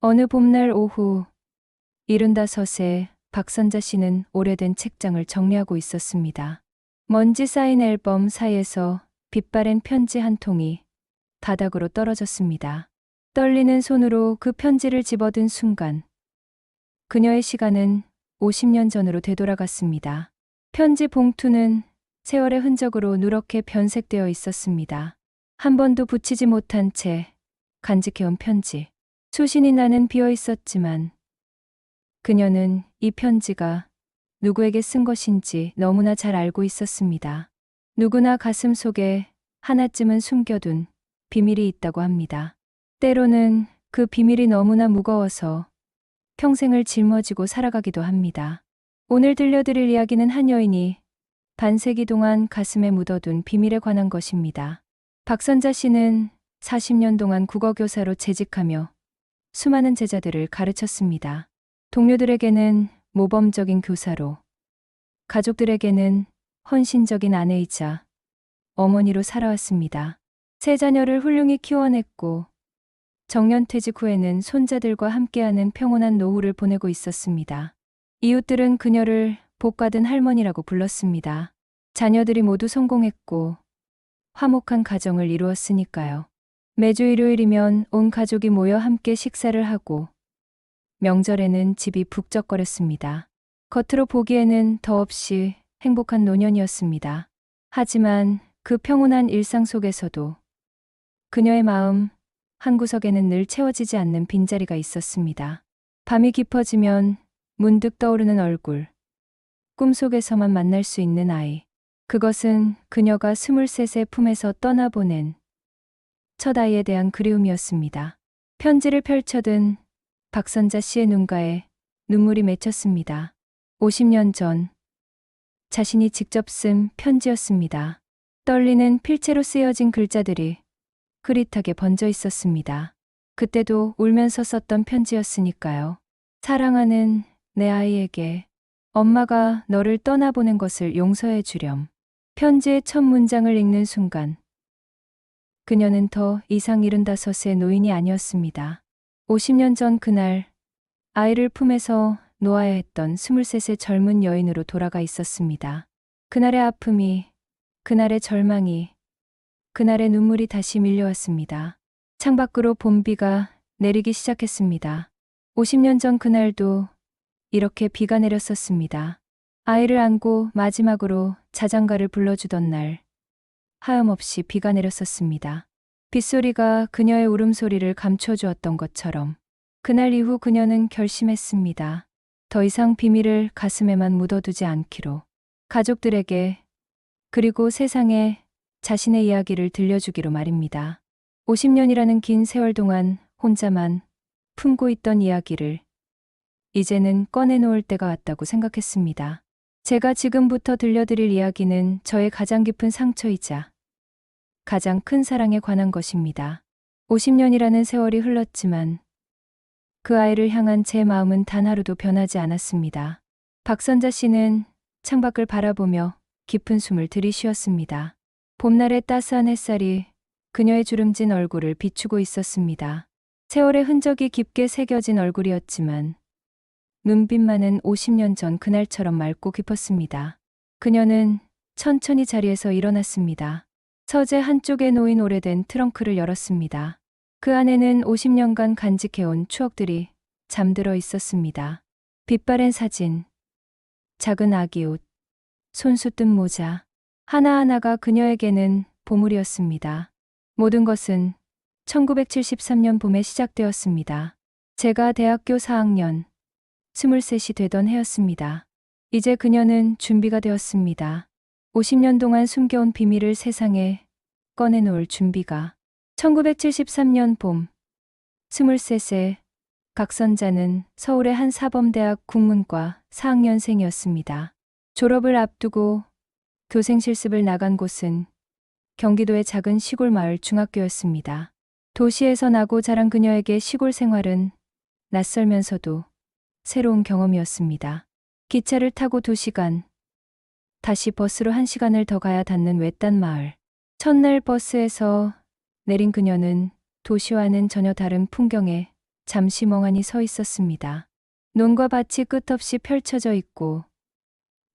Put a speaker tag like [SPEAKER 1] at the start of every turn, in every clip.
[SPEAKER 1] 어느 봄날 오후 75세 박선자 씨는 오래된 책장을 정리하고 있었습니다. 먼지 쌓인 앨범 사이에서 빛바랜 편지 한 통이 바닥으로 떨어졌습니다. 떨리는 손으로 그 편지를 집어든 순간 그녀의 시간은 50년 전으로 되돌아갔습니다. 편지 봉투는 세월의 흔적으로 누렇게 변색되어 있었습니다. 한 번도 붙이지 못한 채 간직해온 편지. 수신이 나는 비어 있었지만 그녀는 이 편지가 누구에게 쓴 것인지 너무나 잘 알고 있었습니다. 누구나 가슴 속에 하나쯤은 숨겨둔 비밀이 있다고 합니다. 때로는 그 비밀이 너무나 무거워서 평생을 짊어지고 살아가기도 합니다. 오늘 들려드릴 이야기는 한 여인이 반세기 동안 가슴에 묻어둔 비밀에 관한 것입니다. 박선자 씨는 40년 동안 국어교사로 재직하며 수많은 제자들을 가르쳤습니다. 동료들에게는 모범적인 교사로, 가족들에게는 헌신적인 아내이자 어머니로 살아왔습니다. 세 자녀를 훌륭히 키워냈고 정년퇴직 후에는 손자들과 함께하는 평온한 노후를 보내고 있었습니다. 이웃들은 그녀를 복받은 할머니라고 불렀습니다. 자녀들이 모두 성공했고 화목한 가정을 이루었으니까요. 매주 일요일이면 온 가족이 모여 함께 식사를 하고 명절에는 집이 북적거렸습니다. 겉으로 보기에는 더없이 행복한 노년이었습니다. 하지만 그 평온한 일상 속에서도 그녀의 마음 한구석에는 늘 채워지지 않는 빈자리가 있었습니다. 밤이 깊어지면 문득 떠오르는 얼굴, 꿈속에서만 만날 수 있는 아이. 그것은 그녀가 23세 품에서 떠나보낸 첫 아이에 대한 그리움이었습니다. 편지를 펼쳐든 박선자 씨의 눈가에 눈물이 맺혔습니다. 50년 전 자신이 직접 쓴 편지였습니다. 떨리는 필체로 쓰여진 글자들이 흐릿하게 번져 있었습니다. 그때도 울면서 썼던 편지였으니까요. 사랑하는 내 아이에게 엄마가 너를 떠나보낸 것을 용서해 주렴. 편지의 첫 문장을 읽는 순간 그녀는 더 이상 75세 노인이 아니었습니다. 50년 전 그날 아이를 품에서 놓아야 했던 23세 젊은 여인으로 돌아가 있었습니다. 그날의 아픔이, 그날의 절망이, 그날의 눈물이 다시 밀려왔습니다. 창밖으로 봄비가 내리기 시작했습니다. 50년 전 그날도 이렇게 비가 내렸었습니다. 아이를 안고 마지막으로 자장가를 불러주던 날 하염없이 비가 내렸었습니다. 빗소리가 그녀의 울음소리를 감춰주었던 것처럼 그날 이후 그녀는 결심했습니다. 더 이상 비밀을 가슴에만 묻어두지 않기로. 가족들에게 그리고 세상에 자신의 이야기를 들려주기로 말입니다. 50년이라는 긴 세월 동안 혼자만 품고 있던 이야기를 이제는 꺼내놓을 때가 왔다고 생각했습니다. 제가 지금부터 들려드릴 이야기는 저의 가장 깊은 상처이자 가장 큰 사랑에 관한 것입니다. 50년이라는 세월이 흘렀지만 그 아이를 향한 제 마음은 단 하루도 변하지 않았습니다. 박선자 씨는 창밖을 바라보며 깊은 숨을 들이쉬었습니다. 봄날의 따스한 햇살이 그녀의 주름진 얼굴을 비추고 있었습니다. 세월의 흔적이 깊게 새겨진 얼굴이었지만 눈빛만은 50년 전 그날처럼 맑고 깊었습니다. 그녀는 천천히 자리에서 일어났습니다. 서재 한쪽에 놓인 오래된 트렁크를 열었습니다. 그 안에는 50년간 간직해온 추억들이 잠들어 있었습니다. 빛바랜 사진, 작은 아기 옷, 손수 뜬 모자, 하나하나가 그녀에게는 보물이었습니다. 모든 것은 1973년 봄에 시작되었습니다. 제가 대학교 4학년, 23이 되던 해였습니다. 이제 그녀는 준비가 되었습니다. 50년 동안 숨겨온 비밀을 세상에 꺼내놓을 준비가. 1973년 봄, 23세 박선자는 서울의 한 사범대학 국문과 4학년생이었습니다. 졸업을 앞두고 교생 실습을 나간 곳은 경기도의 작은 시골 마을 중학교였습니다. 도시에서 나고 자란 그녀에게 시골 생활은 낯설면서도 새로운 경험이었습니다. 기차를 타고 2시간, 다시 버스로 1시간을 더 가야 닿는 외딴 마을. 첫날 버스에서 내린 그녀는 도시와는 전혀 다른 풍경에 잠시 멍하니 서 있었습니다. 논과 밭이 끝없이 펼쳐져 있고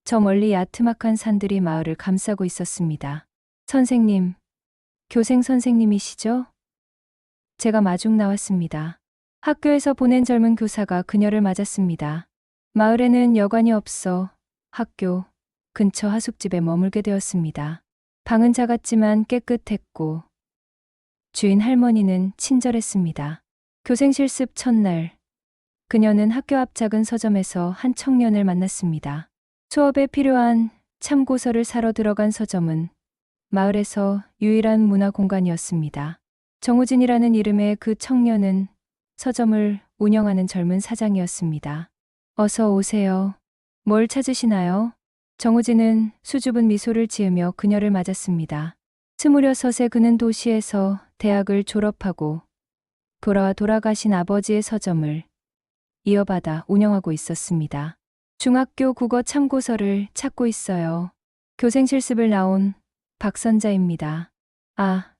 [SPEAKER 1] 저 멀리 야트막한 산들이 마을을 감싸고 있었습니다. 선생님, 교생 선생님이시죠? 제가 마중 나왔습니다. 학교에서 보낸 젊은 교사가 그녀를 맞았습니다. 마을에는 여관이 없어 학교 근처 하숙집에 머물게 되었습니다. 방은 작았지만 깨끗했고 주인 할머니는 친절했습니다. 교생 실습 첫날, 그녀는 학교 앞 작은 서점에서 한 청년을 만났습니다. 수업에 필요한 참고서를 사러 들어간 서점은 마을에서 유일한 문화 공간이었습니다. 정우진이라는 이름의 그 청년은 서점을 운영하는 젊은 사장이었습니다. 어서 오세요. 뭘 찾으시나요? 정우진은 수줍은 미소를 지으며 그녀를 맞았습니다. 26에 그는 도시에서 대학을 졸업하고 돌아가신 아버지의 서점을 이어받아 운영하고 있었습니다. 중학교 국어 참고서를 찾고 있어요. 교생 실습을 나온 박선자입니다. 아,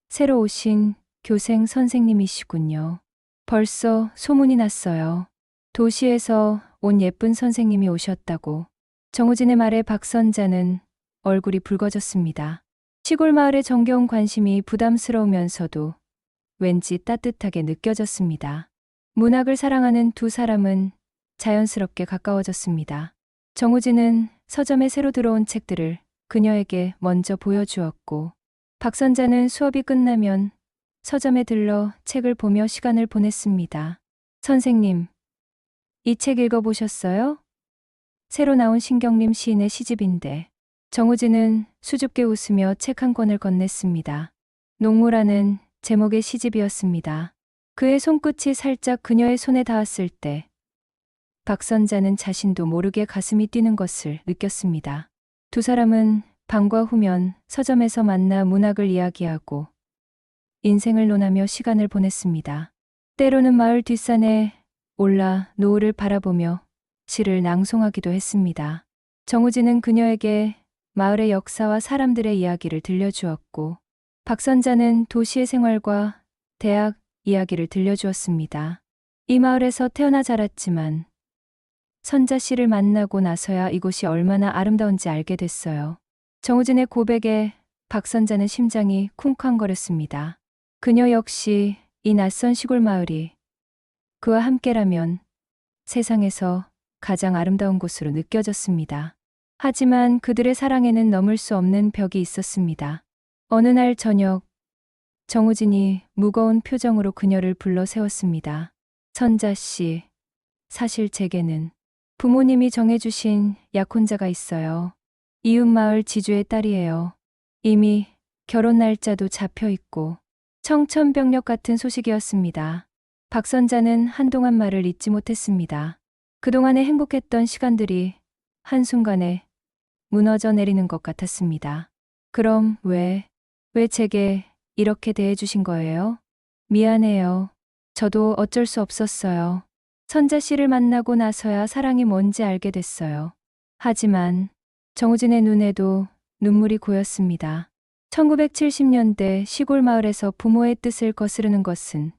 [SPEAKER 1] 새로 오신 교생 선생님이시군요. 벌써 소문이 났어요. 도시에서 온 예쁜 선생님이 오셨다고. 정우진의 말에 박선자는 얼굴이 붉어졌습니다. 시골 마을의 정겨운 관심이 부담스러우면서도 왠지 따뜻하게 느껴졌습니다. 문학을 사랑하는 두 사람은 자연스럽게 가까워졌습니다. 정우진은 서점에 새로 들어온 책들을 그녀에게 먼저 보여주었고, 박선자는 수업이 끝나면 서점에 들러 책을 보며 시간을 보냈습니다. 선생님, 이 책 읽어보셨어요? 새로 나온 신경림 시인의 시집인데. 정우진은 수줍게 웃으며 책 한 권을 건넸습니다. 농무라는 제목의 시집이었습니다. 그의 손끝이 살짝 그녀의 손에 닿았을 때 박선자는 자신도 모르게 가슴이 뛰는 것을 느꼈습니다. 두 사람은 방과 후면 서점에서 만나 문학을 이야기하고 인생을 논하며 시간을 보냈습니다. 때로는 마을 뒷산에 올라 노을을 바라보며 시를 낭송하기도 했습니다. 정우진은 그녀에게 마을의 역사와 사람들의 이야기를 들려주었고, 박선자는 도시의 생활과 대학 이야기를 들려주었습니다. 이 마을에서 태어나 자랐지만 선자 씨를 만나고 나서야 이곳이 얼마나 아름다운지 알게 됐어요. 정우진의 고백에 박선자는 심장이 쿵쾅거렸습니다. 그녀 역시 이 낯선 시골 마을이 그와 함께라면 세상에서 가장 아름다운 곳으로 느껴졌습니다. 하지만 그들의 사랑에는 넘을 수 없는 벽이 있었습니다. 어느 날 저녁, 정우진이 무거운 표정으로 그녀를 불러 세웠습니다. 선자 씨, 사실 제게는 부모님이 정해주신 약혼자가 있어요. 이웃마을 지주의 딸이에요. 이미 결혼 날짜도 잡혀 있고 청천벽력 같은 소식이었습니다. 박선자는 한동안 말을 잇지 못했습니다. 그동안의 행복했던 시간들이 한순간에 무너져 내리는 것 같았습니다. 그럼 왜 제게 이렇게 대해주신 거예요? 미안해요. 저도 어쩔 수 없었어요. 선자 씨를 만나고 나서야 사랑이 뭔지 알게 됐어요. 하지만 정우진의 눈에도 눈물이 고였습니다. 1970년대 시골 마을에서 부모의 뜻을 거스르는 것은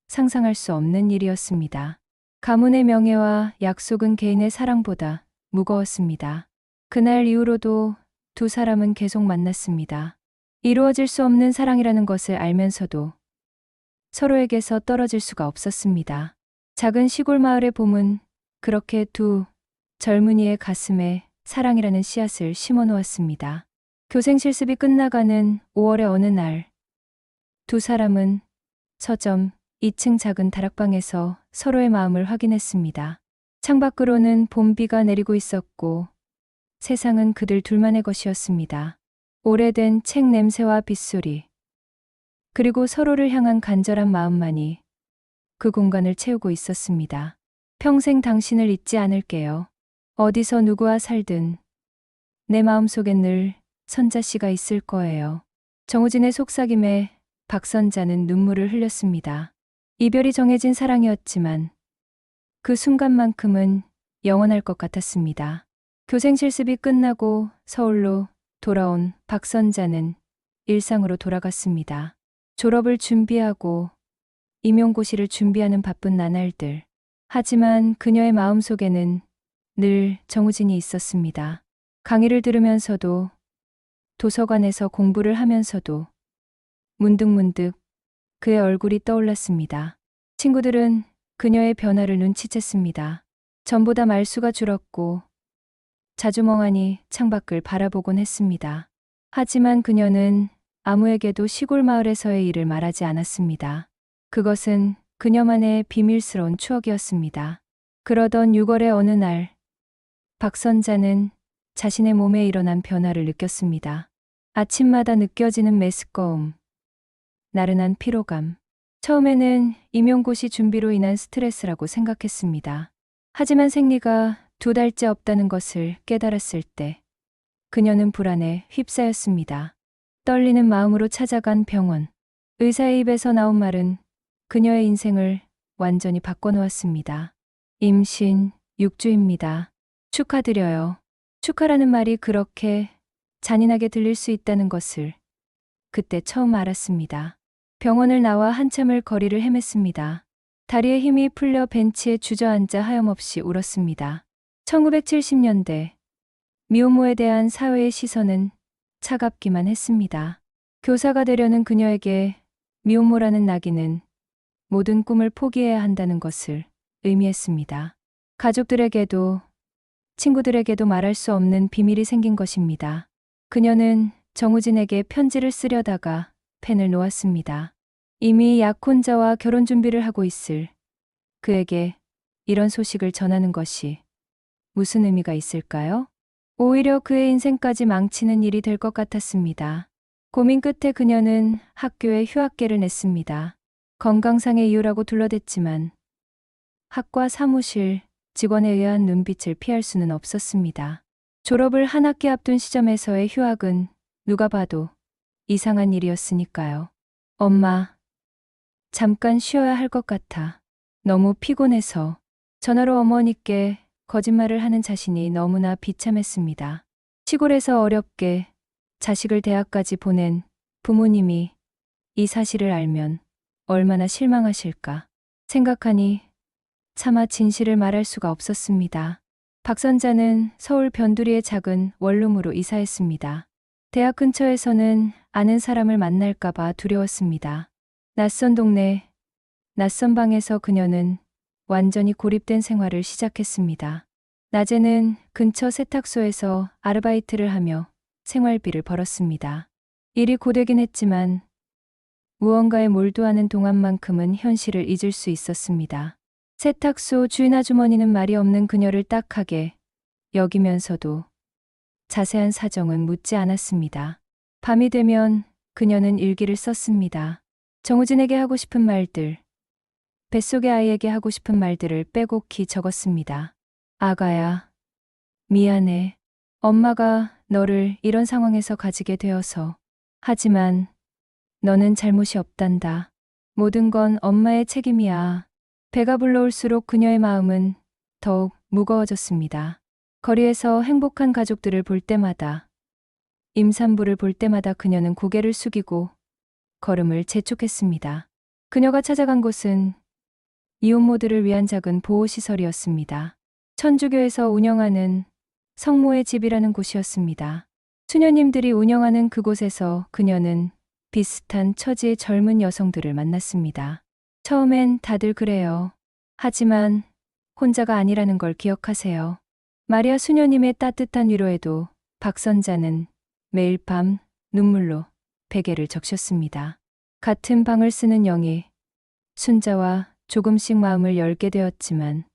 [SPEAKER 1] 상상할 수 없는 일이었습니다. 가문의 명예와 약속은 개인의 사랑보다 무거웠습니다. 그날 이후로도 두 사람은 계속 만났습니다. 이루어질 수 없는 사랑이라는 것을 알면서도 서로에게서 떨어질 수가 없었습니다. 작은 시골 마을의 봄은 그렇게 두 젊은이의 가슴에 사랑이라는 씨앗을 심어 놓았습니다. 교생 실습이 끝나가는 5월의 어느 날, 두 사람은 서점 2층 작은 다락방에서 서로의 마음을 확인했습니다. 창밖으로는 봄비가 내리고 있었고 세상은 그들 둘만의 것이었습니다. 오래된 책 냄새와 빗소리, 그리고 서로를 향한 간절한 마음만이 그 공간을 채우고 있었습니다. 평생 당신을 잊지 않을게요. 어디서 누구와 살든 내 마음속엔 늘 선자 씨가 있을 거예요. 정우진의 속삭임에 박선자는 눈물을 흘렸습니다. 이별이 정해진 사랑이었지만 그 순간만큼은 영원할 것 같았습니다. 교생 실습이 끝나고 서울로 돌아온 박선자는 일상으로 돌아갔습니다. 졸업을 준비하고 임용고시를 준비하는 바쁜 나날들. 하지만 그녀의 마음속에는 늘 정우진이 있었습니다. 강의를 들으면서도, 도서관에서 공부를 하면서도 문득문득 그의 얼굴이 떠올랐습니다. 친구들은 그녀의 변화를 눈치챘습니다. 전보다 말수가 줄었고 자주 멍하니 창밖을 바라보곤 했습니다. 하지만 그녀는 아무에게도 시골 마을에서의 일을 말하지 않았습니다. 그것은 그녀만의 비밀스러운 추억이었습니다. 그러던 6월의 어느 날, 박선자는 자신의 몸에 일어난 변화를 느꼈습니다. 아침마다 느껴지는 메스꺼움, 나른한 피로감. 처음에는 임용고시 준비로 인한 스트레스라고 생각했습니다. 하지만 생리가 2달째 없다는 것을 깨달았을 때 그녀는 불안에 휩싸였습니다. 떨리는 마음으로 찾아간 병원. 의사의 입에서 나온 말은 그녀의 인생을 완전히 바꿔놓았습니다. 임신 6주입니다. 축하드려요. 축하라는 말이 그렇게 잔인하게 들릴 수 있다는 것을 그때 처음 알았습니다. 병원을 나와 한참을 거리를 헤맸습니다. 다리에 힘이 풀려 벤치에 주저앉아 하염없이 울었습니다. 1970년대 미혼모에 대한 사회의 시선은 차갑기만 했습니다. 교사가 되려는 그녀에게 미혼모라는 낙인은 모든 꿈을 포기해야 한다는 것을 의미했습니다. 가족들에게도 친구들에게도 말할 수 없는 비밀이 생긴 것입니다. 그녀는 정우진에게 편지를 쓰려다가 펜을 놓았습니다. 이미 약혼자와 결혼 준비를 하고 있을 그에게 이런 소식을 전하는 것이 무슨 의미가 있을까요? 오히려 그의 인생까지 망치는 일이 될 것 같았습니다. 고민 끝에 그녀는 학교에 휴학계를 냈습니다. 건강상의 이유라고 둘러댔지만 학과 사무실 직원에 의한 눈빛을 피할 수는 없었습니다. 졸업을 한 학기 앞둔 시점에서의 휴학은 누가 봐도 이상한 일이었으니까요. 엄마, 잠깐 쉬어야 할 것 같아. 너무 피곤해서. 전화로 어머니께 거짓말을 하는 자신이 너무나 비참했습니다. 시골에서 어렵게 자식을 대학까지 보낸 부모님이 이 사실을 알면 얼마나 실망하실까 생각하니 차마 진실을 말할 수가 없었습니다. 박선자는 서울 변두리의 작은 원룸으로 이사했습니다. 대학 근처에서는 아는 사람을 만날까봐 두려웠습니다. 낯선 동네, 낯선 방에서 그녀는 완전히 고립된 생활을 시작했습니다. 낮에는 근처 세탁소에서 아르바이트를 하며 생활비를 벌었습니다. 일이 고되긴 했지만 무언가에 몰두하는 동안만큼은 현실을 잊을 수 있었습니다. 세탁소 주인 아주머니는 말이 없는 그녀를 딱하게 여기면서도 자세한 사정은 묻지 않았습니다. 밤이 되면 그녀는 일기를 썼습니다. 정우진에게 하고 싶은 말들, 뱃속의 아이에게 하고 싶은 말들을 빼곡히 적었습니다. 아가야, 미안해. 엄마가 너를 이런 상황에서 가지게 되어서. 하지만 너는 잘못이 없단다. 모든 건 엄마의 책임이야. 배가 불러올수록 그녀의 마음은 더욱 무거워졌습니다. 거리에서 행복한 가족들을 볼 때마다, 임산부를 볼 때마다 그녀는 고개를 숙이고 걸음을 재촉했습니다. 그녀가 찾아간 곳은 이혼모들을 위한 작은 보호시설이었습니다. 천주교에서 운영하는 성모의 집이라는 곳이었습니다. 수녀님들이 운영하는 그곳에서 그녀는 비슷한 처지의 젊은 여성들을 만났습니다. 처음엔 다들 그래요. 하지만 혼자가 아니라는 걸 기억하세요. 마리아 수녀님의 따뜻한 위로에도 박선자는 매일 밤 눈물로 베개를 적셨습니다. 같은 방을 쓰는 영희, 순자와 조금씩 마음을 열게 되었지만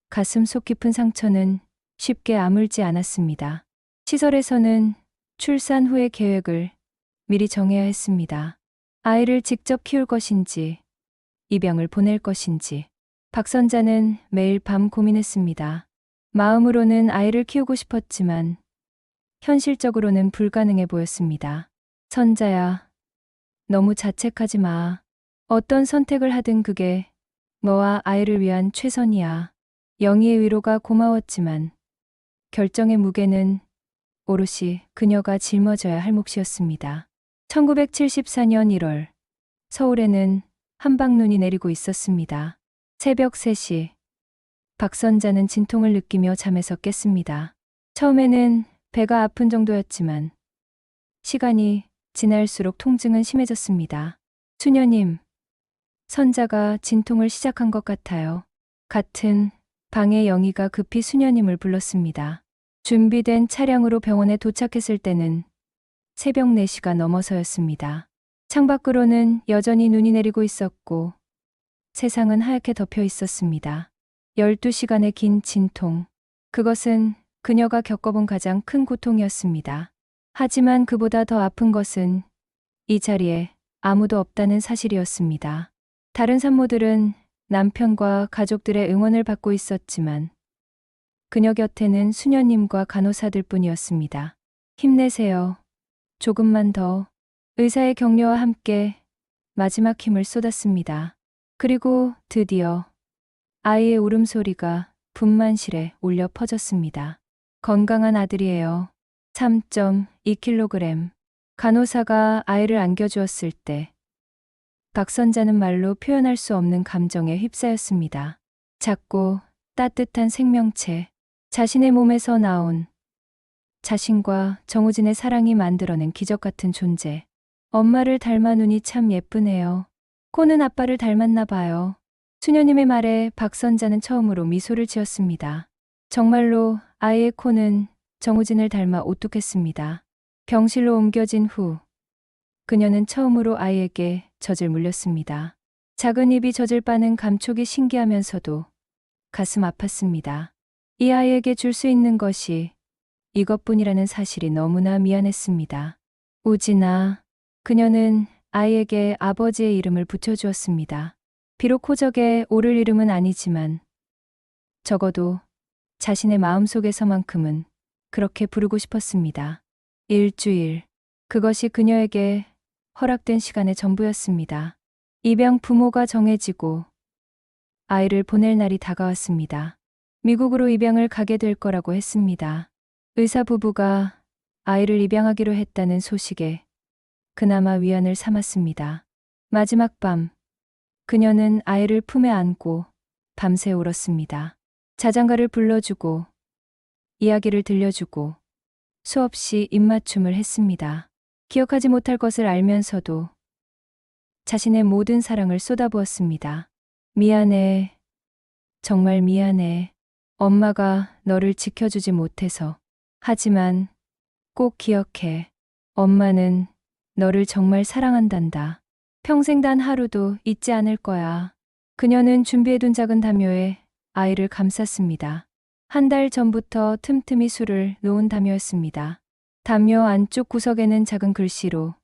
[SPEAKER 1] 가슴 속 깊은 상처는 쉽게 아물지 않았습니다. 시설에서는 출산 후의 계획을 미리 정해야 했습니다. 아이를 직접 키울 것인지, 입양을 보낼 것인지. 박선자는 매일 밤 고민했습니다. 마음으로는 아이를 키우고 싶었지만 현실적으로는 불가능해 보였습니다. 선자야, 너무 자책하지 마. 어떤 선택을 하든 그게 너와 아이를 위한 최선이야. 영희의 위로가 고마웠지만 결정의 무게는 오롯이 그녀가 짊어져야 할 몫이었습니다. 1974년 1월 서울에는 한방눈이 내리고 있었습니다. 새벽 3시. 박선자는 진통을 느끼며 잠에서 깼습니다. 처음에는 배가 아픈 정도였지만 시간이 지날수록 통증은 심해졌습니다. 수녀님, 선자가 진통을 시작한 것 같아요. 같은 방에 영희가 급히 수녀님을 불렀습니다. 준비된 차량으로 병원에 도착했을 때는 새벽 4시가 넘어서였습니다. 창밖으로는 여전히 눈이 내리고 있었고 세상은 하얗게 덮여 있었습니다. 12시간의 긴 진통. 그것은 그녀가 겪어본 가장 큰 고통이었습니다. 하지만 그보다 더 아픈 것은 이 자리에 아무도 없다는 사실이었습니다. 다른 산모들은 남편과 가족들의 응원을 받고 있었지만 그녀 곁에는 수녀님과 간호사들 뿐이었습니다. 힘내세요. 조금만 더. 의사의 격려와 함께 마지막 힘을 쏟았습니다. 그리고 드디어 아이의 울음소리가 분만실에 울려 퍼졌습니다. 건강한 아들이에요. 3.2kg. 간호사가 아이를 안겨주었을 때 박선자는 말로 표현할 수 없는 감정에 휩싸였습니다. 작고 따뜻한 생명체, 자신의 몸에서 나온 자신과 정우진의 사랑이 만들어낸 기적 같은 존재. 엄마를 닮아 눈이 참 예쁘네요. 코는 아빠를 닮았나 봐요. 수녀님의 말에 박선자는 처음으로 미소를 지었습니다. 정말로 아이의 코는 정우진을 닮아 오뚝했습니다. 병실로 옮겨진 후 그녀는 처음으로 아이에게 젖을 물렸습니다. 작은 입이 젖을 빠는 감촉이 신기하면서도 가슴 아팠습니다. 이 아이에게 줄 수 있는 것이 이것뿐이라는 사실이 너무나 미안했습니다. 우진아. 그녀는 아이에게 아버지의 이름을 붙여주었습니다. 비록 호적에 오를 이름은 아니지만 적어도 자신의 마음속에서만큼은 그렇게 부르고 싶었습니다. 일주일. 그것이 그녀에게 허락된 시간의 전부였습니다. 입양 부모가 정해지고 아이를 보낼 날이 다가왔습니다. 미국으로 입양을 가게 될 거라고 했습니다. 의사 부부가 아이를 입양하기로 했다는 소식에 그나마 위안을 삼았습니다. 마지막 밤, 그녀는 아이를 품에 안고 밤새 울었습니다. 자장가를 불러주고 이야기를 들려주고 수없이 입맞춤을 했습니다. 기억하지 못할 것을 알면서도 자신의 모든 사랑을 쏟아부었습니다. 미안해. 정말 미안해. 엄마가 너를 지켜주지 못해서. 하지만 꼭 기억해. 엄마는 너를 정말 사랑한단다. 평생 단 하루도 잊지 않을 거야. 그녀는 준비해둔 작은 담요에 아이를 감쌌습니다. 한 달 전부터 틈틈이 술을 놓은 담요였습니다. 담요 안쪽 구석에는 작은 글씨로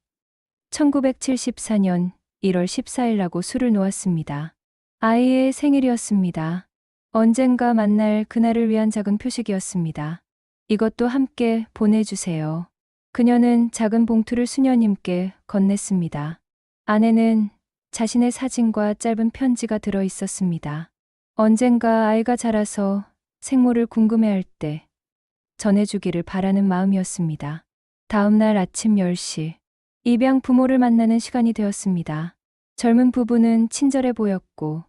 [SPEAKER 1] 1974년 1월 14일라고 수를 놓았습니다. 아이의 생일이었습니다. 언젠가 만날 그날을 위한 작은 표식이었습니다. 이것도 함께 보내주세요. 그녀는 작은 봉투를 수녀님께 건넸습니다. 안에는 자신의 사진과 짧은 편지가 들어 있었습니다. 언젠가 아이가 자라서 생모를 궁금해할 때 전해주기를 바라는 마음이었습니다. 다음 날 아침 10시, 입양 부모를 만나는 시간이 되었습니다. 젊은 부부는 친절해 보였고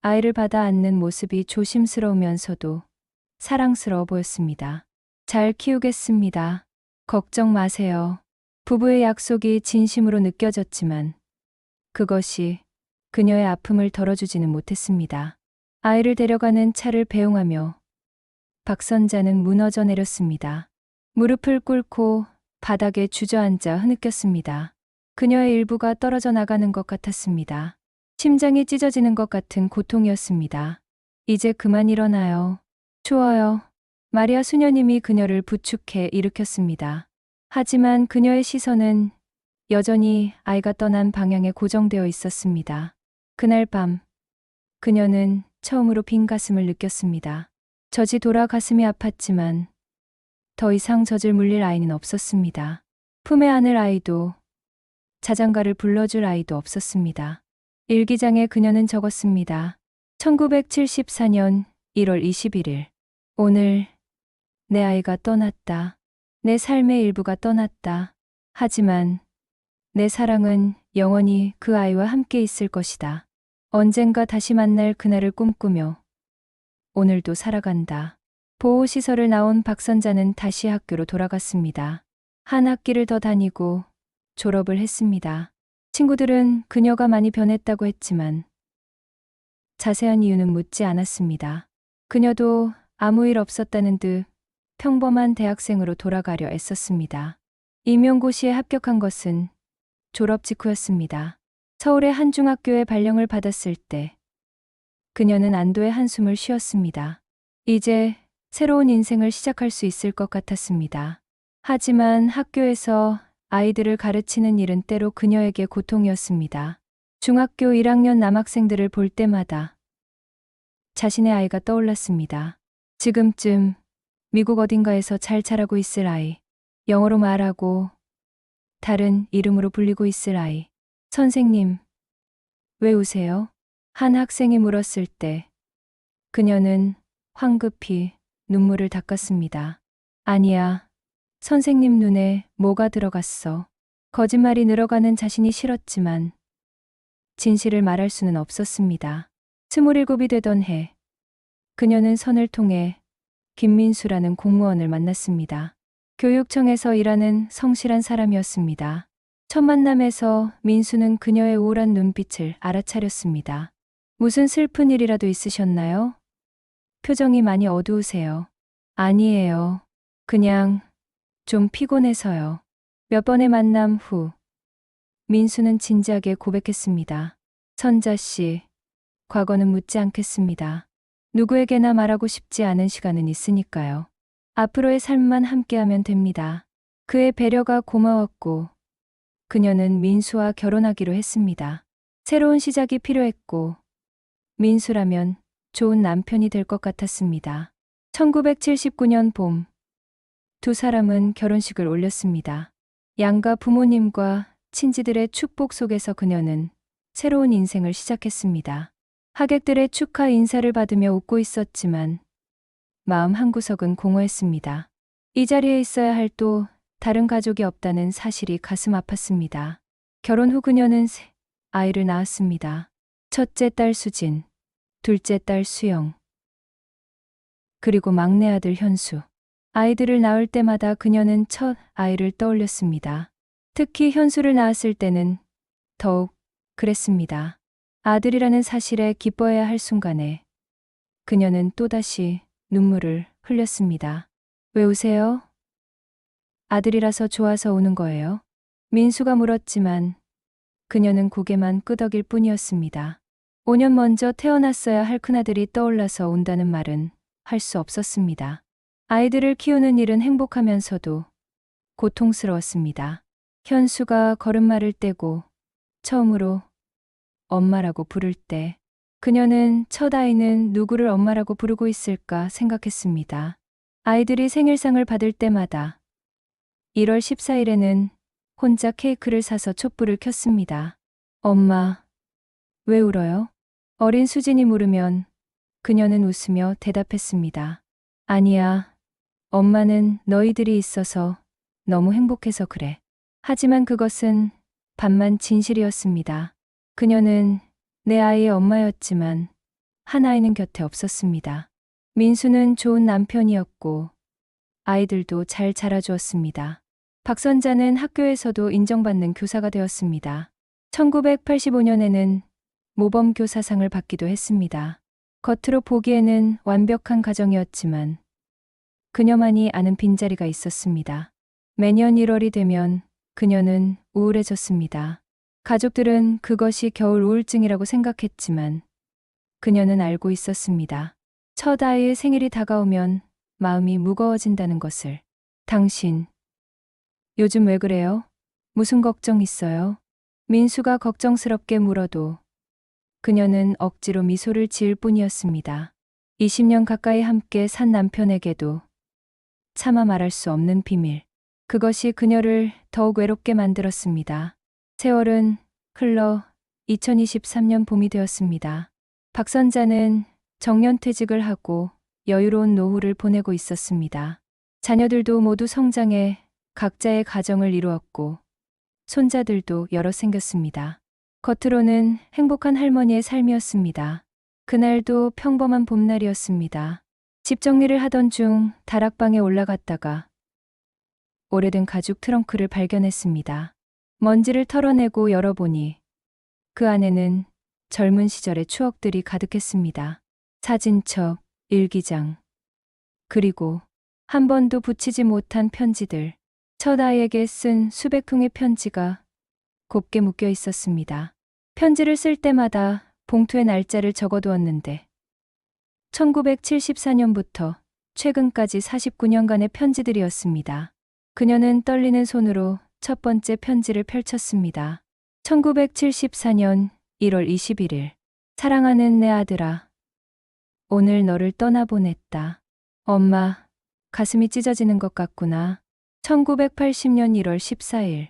[SPEAKER 1] 아이를 받아 안는 모습이 조심스러우면서도 사랑스러워 보였습니다. 잘 키우겠습니다. 걱정 마세요. 부부의 약속이 진심으로 느껴졌지만 그것이 그녀의 아픔을 덜어주지는 못했습니다. 아이를 데려가는 차를 배웅하며 박선자는 무너져 내렸습니다. 무릎을 꿇고 바닥에 주저앉아 흐느꼈습니다. 그녀의 일부가 떨어져 나가는 것 같았습니다. 심장이 찢어지는 것 같은 고통이었습니다. 이제 그만 일어나요. 추워요. 마리아 수녀님이 그녀를 부축해 일으켰습니다. 하지만 그녀의 시선은 여전히 아이가 떠난 방향에 고정되어 있었습니다. 그날 밤, 그녀는 처음으로 빈 가슴을 느꼈습니다. 젖이 돌아 가슴이 아팠지만 더 이상 젖을 물릴 아이는 없었습니다. 품에 안을 아이도 자장가를 불러줄 아이도 없었습니다. 일기장에 그녀는 적었습니다. 1974년 1월 21일. 오늘 내 아이가 떠났다. 내 삶의 일부가 떠났다. 하지만 내 사랑은 영원히 그 아이와 함께 있을 것이다. 언젠가 다시 만날 그날을 꿈꾸며 오늘도 살아간다. 보호시설을 나온 박선자는 다시 학교로 돌아갔습니다. 한 학기를 더 다니고 졸업을 했습니다. 친구들은 그녀가 많이 변했다고 했지만 자세한 이유는 묻지 않았습니다. 그녀도 아무 일 없었다는 듯 평범한 대학생으로 돌아가려 애썼습니다. 임용고시에 합격한 것은 졸업 직후였습니다. 서울의 한 중학교에 발령을 받았을 때 그녀는 안도의 한숨을 쉬었습니다. 이제 새로운 인생을 시작할 수 있을 것 같았습니다. 하지만 학교에서 아이들을 가르치는 일은 때로 그녀에게 고통이었습니다. 중학교 1학년 남학생들을 볼 때마다 자신의 아이가 떠올랐습니다. 지금쯤 미국 어딘가에서 잘 자라고 있을 아이, 영어로 말하고 다른 이름으로 불리고 있을 아이. 선생님, 왜 우세요? 한 학생이 물었을 때 그녀는 황급히 눈물을 닦았습니다. 아니야. 선생님 눈에 뭐가 들어갔어. 거짓말이 늘어가는 자신이 싫었지만 진실을 말할 수는 없었습니다. 27이 되던 해, 그녀는 선을 통해 김민수라는 공무원을 만났습니다. 교육청에서 일하는 성실한 사람이었습니다. 첫 만남에서 민수는 그녀의 우울한 눈빛을 알아차렸습니다. 무슨 슬픈 일이라도 있으셨나요? 표정이 많이 어두우세요. 아니에요. 그냥 좀 피곤해서요. 몇 번의 만남 후 민수는 진지하게 고백했습니다. 선자 씨, 과거는 묻지 않겠습니다. 누구에게나 말하고 싶지 않은 시간은 있으니까요. 앞으로의 삶만 함께하면 됩니다. 그의 배려가 고마웠고 그녀는 민수와 결혼하기로 했습니다. 새로운 시작이 필요했고 민수라면 좋은 남편이 될 것 같았습니다. 1979년 봄, 두 사람은 결혼식을 올렸습니다. 양가 부모님과 친지들의 축복 속에서 그녀는 새로운 인생을 시작했습니다. 하객들의 축하 인사를 받으며 웃고 있었지만 마음 한구석은 공허했습니다. 이 자리에 있어야 할 또 다른 가족이 없다는 사실이 가슴 아팠습니다. 결혼 후 그녀는 새 아이를 낳았습니다. 첫째 딸 수진, 둘째 딸 수영, 그리고 막내 아들 현수. 아이들을 낳을 때마다 그녀는 첫 아이를 떠올렸습니다. 특히 현수를 낳았을 때는 더욱 그랬습니다. 아들이라는 사실에 기뻐해야 할 순간에 그녀는 또다시 눈물을 흘렸습니다. 왜 우세요? 아들이라서 좋아서 우는 거예요? 민수가 물었지만 그녀는 고개만 끄덕일 뿐이었습니다. 5년 먼저 태어났어야 할 큰아들이 떠올라서 운다는 말은 할 수 없었습니다. 아이들을 키우는 일은 행복하면서도 고통스러웠습니다. 현수가 걸음마를 떼고 처음으로 엄마라고 부를 때 그녀는 첫 아이는 누구를 엄마라고 부르고 있을까 생각했습니다. 아이들이 생일상을 받을 때마다 1월 14일에는 혼자 케이크를 사서 촛불을 켰습니다. 엄마, 왜 울어요? 어린 수진이 물으면 그녀는 웃으며 대답했습니다. 아니야. 엄마는 너희들이 있어서 너무 행복해서 그래. 하지만 그것은 반만 진실이었습니다. 그녀는 내 아이의 엄마였지만 한 아이는 곁에 없었습니다. 민수는 좋은 남편이었고 아이들도 잘 자라주었습니다. 박선자는 학교에서도 인정받는 교사가 되었습니다. 1985년에는 모범교사상을 받기도 했습니다. 겉으로 보기에는 완벽한 가정이었지만 그녀만이 아는 빈자리가 있었습니다. 매년 1월이 되면 그녀는 우울해졌습니다. 가족들은 그것이 겨울 우울증이라고 생각했지만 그녀는 알고 있었습니다. 첫 아이의 생일이 다가오면 마음이 무거워진다는 것을. 당신, 요즘 왜 그래요? 무슨 걱정 있어요? 민수가 걱정스럽게 물어도 그녀는 억지로 미소를 지을 뿐이었습니다. 20년 가까이 함께 산 남편에게도 차마 말할 수 없는 비밀. 그것이 그녀를 더욱 외롭게 만들었습니다. 세월은 흘러 2023년 봄이 되었습니다. 박선자는 정년퇴직을 하고 여유로운 노후를 보내고 있었습니다. 자녀들도 모두 성장해 각자의 가정을 이루었고 손자들도 여러 생겼습니다. 겉으로는 행복한 할머니의 삶이었습니다. 그날도 평범한 봄날이었습니다. 집 정리를 하던 중 다락방에 올라갔다가 오래된 가죽 트렁크를 발견했습니다. 먼지를 털어내고 열어보니 그 안에는 젊은 시절의 추억들이 가득했습니다. 사진첩, 일기장, 그리고 한 번도 붙이지 못한 편지들. 첫 아이에게 쓴 수백 통의 편지가 곱게 묶여 있었습니다. 편지를 쓸 때마다 봉투에 날짜를 적어두었는데 1974년부터 최근까지 49년간의 편지들이었습니다. 그녀는 떨리는 손으로 첫 번째 편지를 펼쳤습니다. 1974년 1월 21일. 사랑하는 내 아들아. 오늘 너를 떠나보냈다. 엄마, 가슴이 찢어지는 것 같구나. 1980년 1월 14일.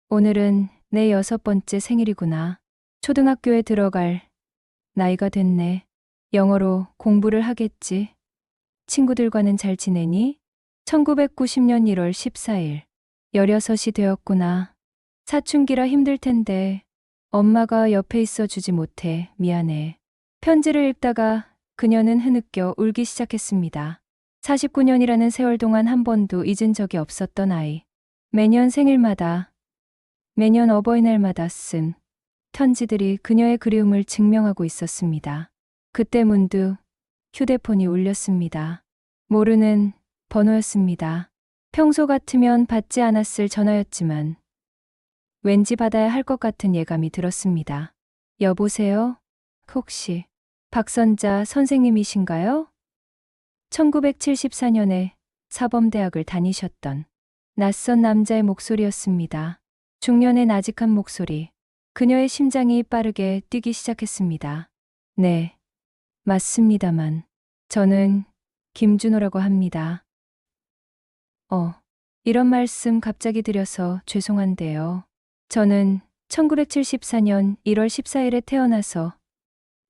[SPEAKER 1] 오늘은 내 6번째 생일이구나. 초등학교에 들어갈 나이가 됐네. 영어로 공부를 하겠지. 친구들과는 잘 지내니? 1990년 1월 14일. 16이 되었구나. 사춘기라 힘들 텐데 엄마가 옆에 있어 주지 못해 미안해. 편지를 읽다가 그녀는 흐느껴 울기 시작했습니다. 49년이라는 세월 동안 한 번도 잊은 적이 없었던 아이. 매년 생일마다, 매년 어버이날마다 쓴 편지들이 그녀의 그리움을 증명하고 있었습니다. 그때 문득 휴대폰이 울렸습니다. 모르는 번호였습니다. 평소 같으면 받지 않았을 전화였지만 왠지 받아야 할 것 같은 예감이 들었습니다. 여보세요? 혹시 박선자 선생님이신가요? 1974년에 사범대학을 다니셨던 낯선 남자의 목소리였습니다. 중년의 나직한 목소리. 그녀의 심장이 빠르게 뛰기 시작했습니다. 네, 맞습니다만 저는 김준호라고 합니다. 이런 말씀 갑자기 드려서 죄송한데요. 저는 1974년 1월 14일에 태어나서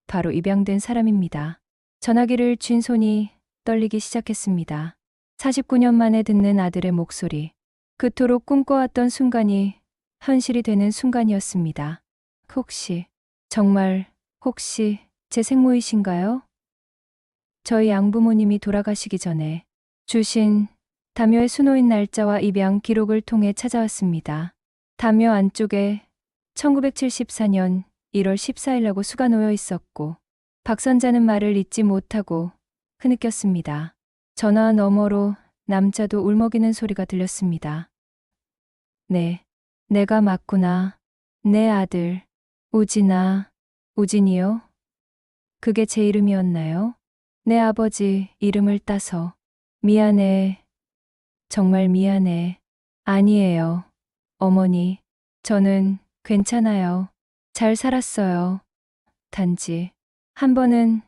[SPEAKER 1] 바로 입양된 사람입니다. 전화기를 쥔 손이 떨리기 시작했습니다. 49년 만에 듣는 아들의 목소리. 그토록 꿈꿔왔던 순간이 현실이 되는 순간이었습니다. 혹시 제 생모이신가요? 저희 양부모님이 돌아가시기 전에 주신 담요의 수노인 날짜와 입양 기록을 통해 찾아왔습니다. 담요 안쪽에 1974년 1월 14일이라고 수가 놓여 있었고 박선자는 말을 잇지 못하고 흐느꼈습니다. 전화 너머로 남자도 울먹이는 소리가 들렸습니다. 네, 내가 맞구나. 내 아들, 우진이요? 그게 제 이름이었나요? 내 아버지 이름을 따서. 미안해. 정말 미안해. 아니에요. 어머니, 저는 괜찮아요. 잘 살았어요. 단지 한 번은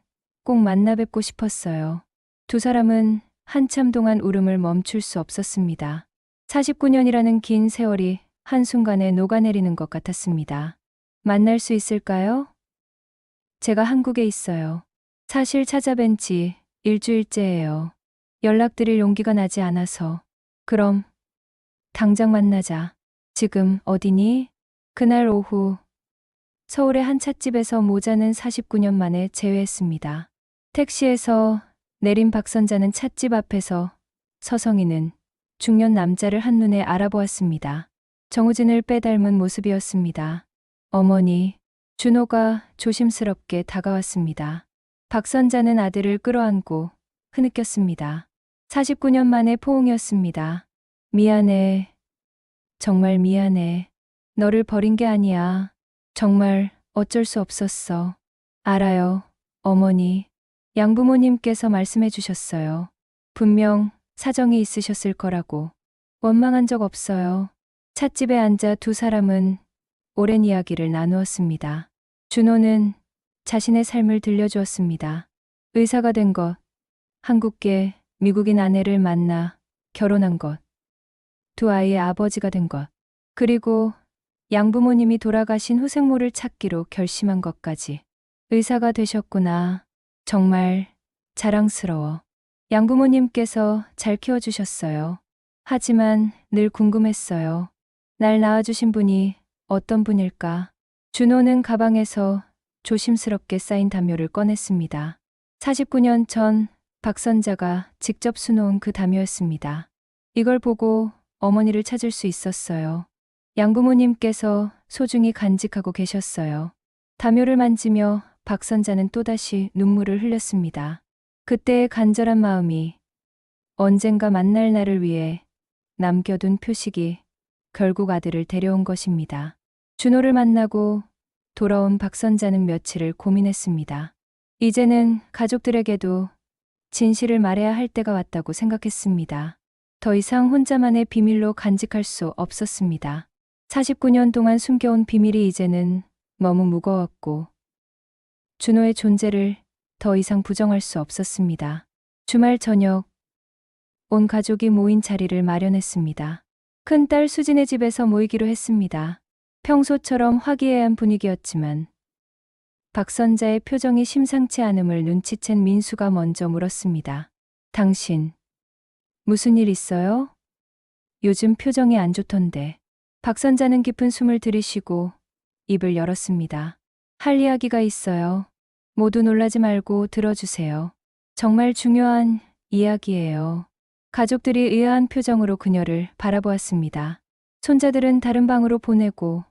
[SPEAKER 1] 꼭 만나 뵙고 싶었어요. 두 사람은 한참 동안 울음을 멈출 수 없었습니다. 49년이라는 긴 세월이 한순간에 녹아내리는 것 같았습니다. 만날 수 있을까요? 제가 한국에 있어요. 사실 찾아뵌 지 일주일째예요. 연락드릴 용기가 나지 않아서. 그럼 당장 만나자. 지금 어디니? 그날 오후 서울의 한 찻집에서 모자는 49년 만에 재회했습니다. 택시에서 내린 박선자는 찻집 앞에서 서성이는 중년 남자를 한눈에 알아보았습니다. 정우진을 빼닮은 모습이었습니다. 어머니, 준호가 조심스럽게 다가왔습니다. 박선자는 아들을 끌어안고 흐느꼈습니다. 49년 만의 포옹이었습니다. 미안해. 정말 미안해. 너를 버린 게 아니야. 정말 어쩔 수 없었어. 알아요, 어머니. 양부모님께서 말씀해 주셨어요. 분명 사정이 있으셨을 거라고. 원망한 적 없어요. 찻집에 앉아 두 사람은 오랜 이야기를 나누었습니다. 준호는 자신의 삶을 들려주었습니다. 의사가 된 것, 한국계 미국인 아내를 만나 결혼한 것, 두 아이의 아버지가 된 것, 그리고 양부모님이 돌아가신 후생모를 찾기로 결심한 것까지. 의사가 되셨구나. 정말 자랑스러워. 양부모님께서 잘 키워주셨어요. 하지만 늘 궁금했어요. 날 낳아주신 분이 어떤 분일까? 준호는 가방에서 조심스럽게 쌓인 담요를 꺼냈습니다. 49년 전 박선자가 직접 수놓은 그 담요였습니다. 이걸 보고 어머니를 찾을 수 있었어요. 양부모님께서 소중히 간직하고 계셨어요. 담요를 만지며 박선자는 또다시 눈물을 흘렸습니다. 그때의 간절한 마음이 언젠가 만날 날을 위해 남겨둔 표식이 결국 아들을 데려온 것입니다. 준호를 만나고 돌아온 박선자는 며칠을 고민했습니다. 이제는 가족들에게도 진실을 말해야 할 때가 왔다고 생각했습니다. 더 이상 혼자만의 비밀로 간직할 수 없었습니다. 49년 동안 숨겨온 비밀이 이제는 너무 무거웠고 준호의 존재를 더 이상 부정할 수 없었습니다. 주말 저녁 온 가족이 모인 자리를 마련했습니다. 큰딸 수진의 집에서 모이기로 했습니다. 평소처럼 화기애애한 분위기였지만 박선자의 표정이 심상치 않음을 눈치챈 민수가 먼저 물었습니다. 당신 무슨 일 있어요? 요즘 표정이 안 좋던데. 박선자는 깊은 숨을 들이쉬고 입을 열었습니다. 할 이야기가 있어요. 모두 놀라지 말고 들어주세요. 정말 중요한 이야기예요. 가족들이 의아한 표정으로 그녀를 바라보았습니다. 손자들은 다른 방으로 보내고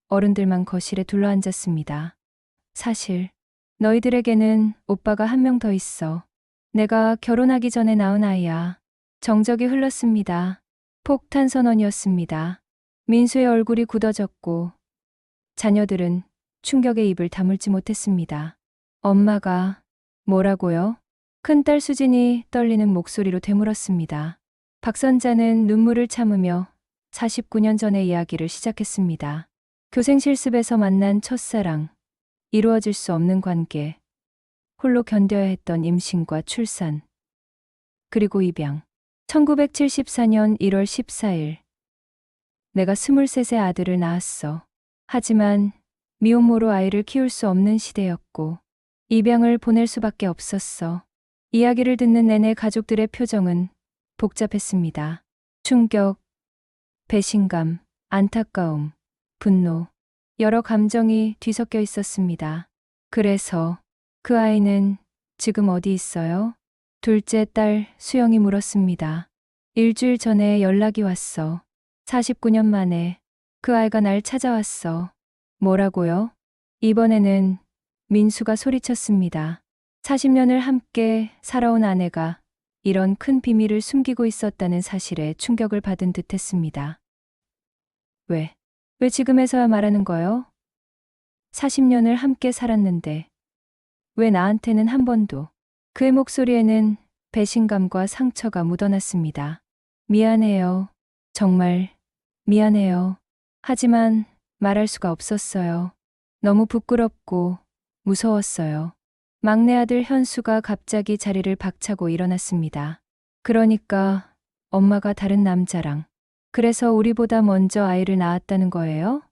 [SPEAKER 1] 어른들만 거실에 둘러앉았습니다. 사실 너희들에게는 오빠가 한 명 더 있어. 내가 결혼하기 전에 낳은 아이야. 정적이 흘렀습니다. 폭탄 선언이었습니다. 민수의 얼굴이 굳어졌고 자녀들은 충격에 입을 다물지 못했습니다. 엄마가 뭐라고요? 큰딸 수진이 떨리는 목소리로 되물었습니다. 박선자는 눈물을 참으며 49년 전의 이야기를 시작했습니다. 교생 실습에서 만난 첫사랑, 이루어질 수 없는 관계, 홀로 견뎌야 했던 임신과 출산, 그리고 입양. 1974년 1월 14일. 내가 23세 아들을 낳았어. 하지만 미혼모로 아이를 키울 수 없는 시대였고 입양을 보낼 수밖에 없었어. 이야기를 듣는 내내 가족들의 표정은 복잡했습니다. 충격, 배신감, 안타까움, 분노, 여러 감정이 뒤섞여 있었습니다. 그래서 그 아이는 지금 어디 있어요? 둘째 딸 수영이 물었습니다. 일주일 전에 연락이 왔어. 49년 만에 그 아이가 날 찾아왔어. 뭐라고요? 이번에는 민수가 소리쳤습니다. 40년을 함께 살아온 아내가 이런 큰 비밀을 숨기고 있었다는 사실에 충격을 받은 듯 했습니다. 왜 지금에서야 말하는 거요? 40년을 함께 살았는데 왜 나한테는 한 번도. 그의 목소리에는 배신감과 상처가 묻어났습니다. 미안해요. 정말 미안해요. 하지만 말할 수가 없었어요. 너무 부끄럽고 무서웠어요. 막내 아들 현수가 갑자기 자리를 박차고 일어났습니다. 그러니까 엄마가 다른 남자랑. 그래서 우리보다 먼저 아이를 낳았다는 거예요?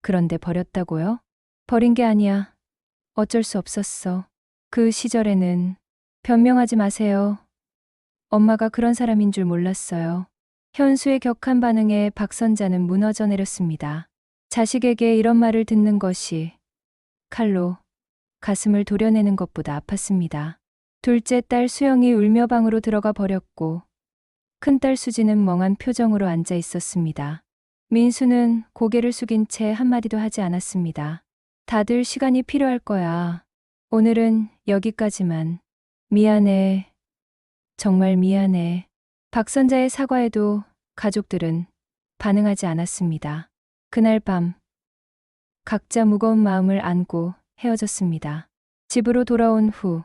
[SPEAKER 1] 그런데 버렸다고요? 버린 게 아니야. 어쩔 수 없었어. 그 시절에는. 변명하지 마세요. 엄마가 그런 사람인 줄 몰랐어요. 현수의 격한 반응에 박선자는 무너져 내렸습니다. 자식에게 이런 말을 듣는 것이 칼로 가슴을 도려내는 것보다 아팠습니다. 둘째 딸 수영이 울며 방으로 들어가 버렸고 큰딸 수지는 멍한 표정으로 앉아 있었습니다. 민수는 고개를 숙인 채 한마디도 하지 않았습니다. 다들 시간이 필요할 거야. 오늘은 여기까지만. 미안해. 정말 미안해. 박선자의 사과에도 가족들은 반응하지 않았습니다. 그날 밤 각자 무거운 마음을 안고 헤어졌습니다. 집으로 돌아온 후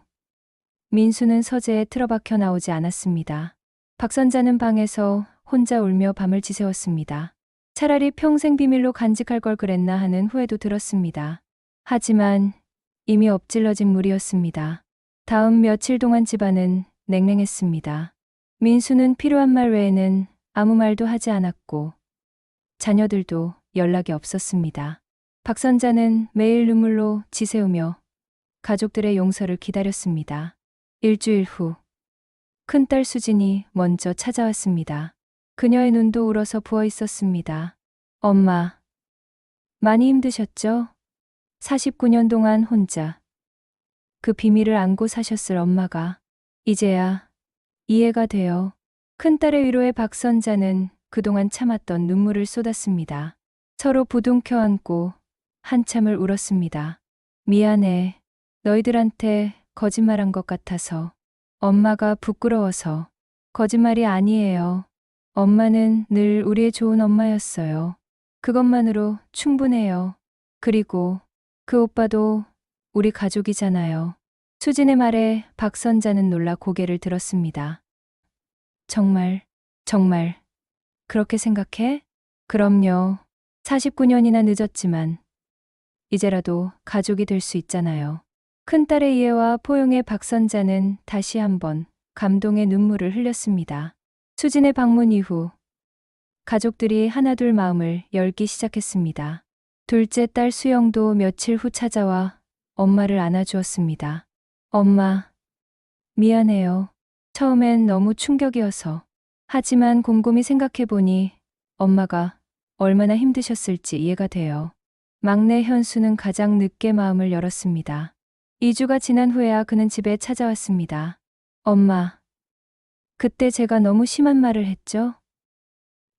[SPEAKER 1] 민수는 서재에 틀어박혀 나오지 않았습니다. 박선자는 방에서 혼자 울며 밤을 지새웠습니다. 차라리 평생 비밀로 간직할 걸 그랬나 하는 후회도 들었습니다. 하지만 이미 엎질러진 물이었습니다. 다음 며칠 동안 집안은 냉랭했습니다. 민수는 필요한 말 외에는 아무 말도 하지 않았고 자녀들도 연락이 없었습니다. 박선자는 매일 눈물로 지새우며 가족들의 용서를 기다렸습니다. 일주일 후 큰딸 수진이 먼저 찾아왔습니다. 그녀의 눈도 울어서 부어 있었습니다. 엄마, 많이 힘드셨죠? 49년 동안 혼자 그 비밀을 안고 사셨을 엄마가 이제야 이해가 돼요. 큰딸의 위로에 박선자는 그동안 참았던 눈물을 쏟았습니다. 서로 부둥켜 안고 한참을 울었습니다. 미안해. 너희들한테 거짓말한 것 같아서. 엄마가 부끄러워서. 거짓말이 아니에요. 엄마는 늘 우리의 좋은 엄마였어요. 그것만으로 충분해요. 그리고 그 오빠도 우리 가족이잖아요. 수진의 말에 박선자는 놀라 고개를 들었습니다. 정말 그렇게 생각해? 그럼요. 49년이나 늦었지만 이제라도 가족이 될 수 있잖아요. 큰딸의 이해와 포용의 박선자는 다시 한번 감동의 눈물을 흘렸습니다. 수진의 방문 이후 가족들이 하나둘 마음을 열기 시작했습니다. 둘째 딸 수영도 며칠 후 찾아와 엄마를 안아주었습니다. 엄마, 미안해요. 처음엔 너무 충격이어서. 하지만 곰곰이 생각해보니 엄마가 얼마나 힘드셨을지 이해가 돼요. 막내 현수는 가장 늦게 마음을 열었습니다. 2주가 지난 후에야 그는 집에 찾아왔습니다. 엄마, 그때 제가 너무 심한 말을 했죠?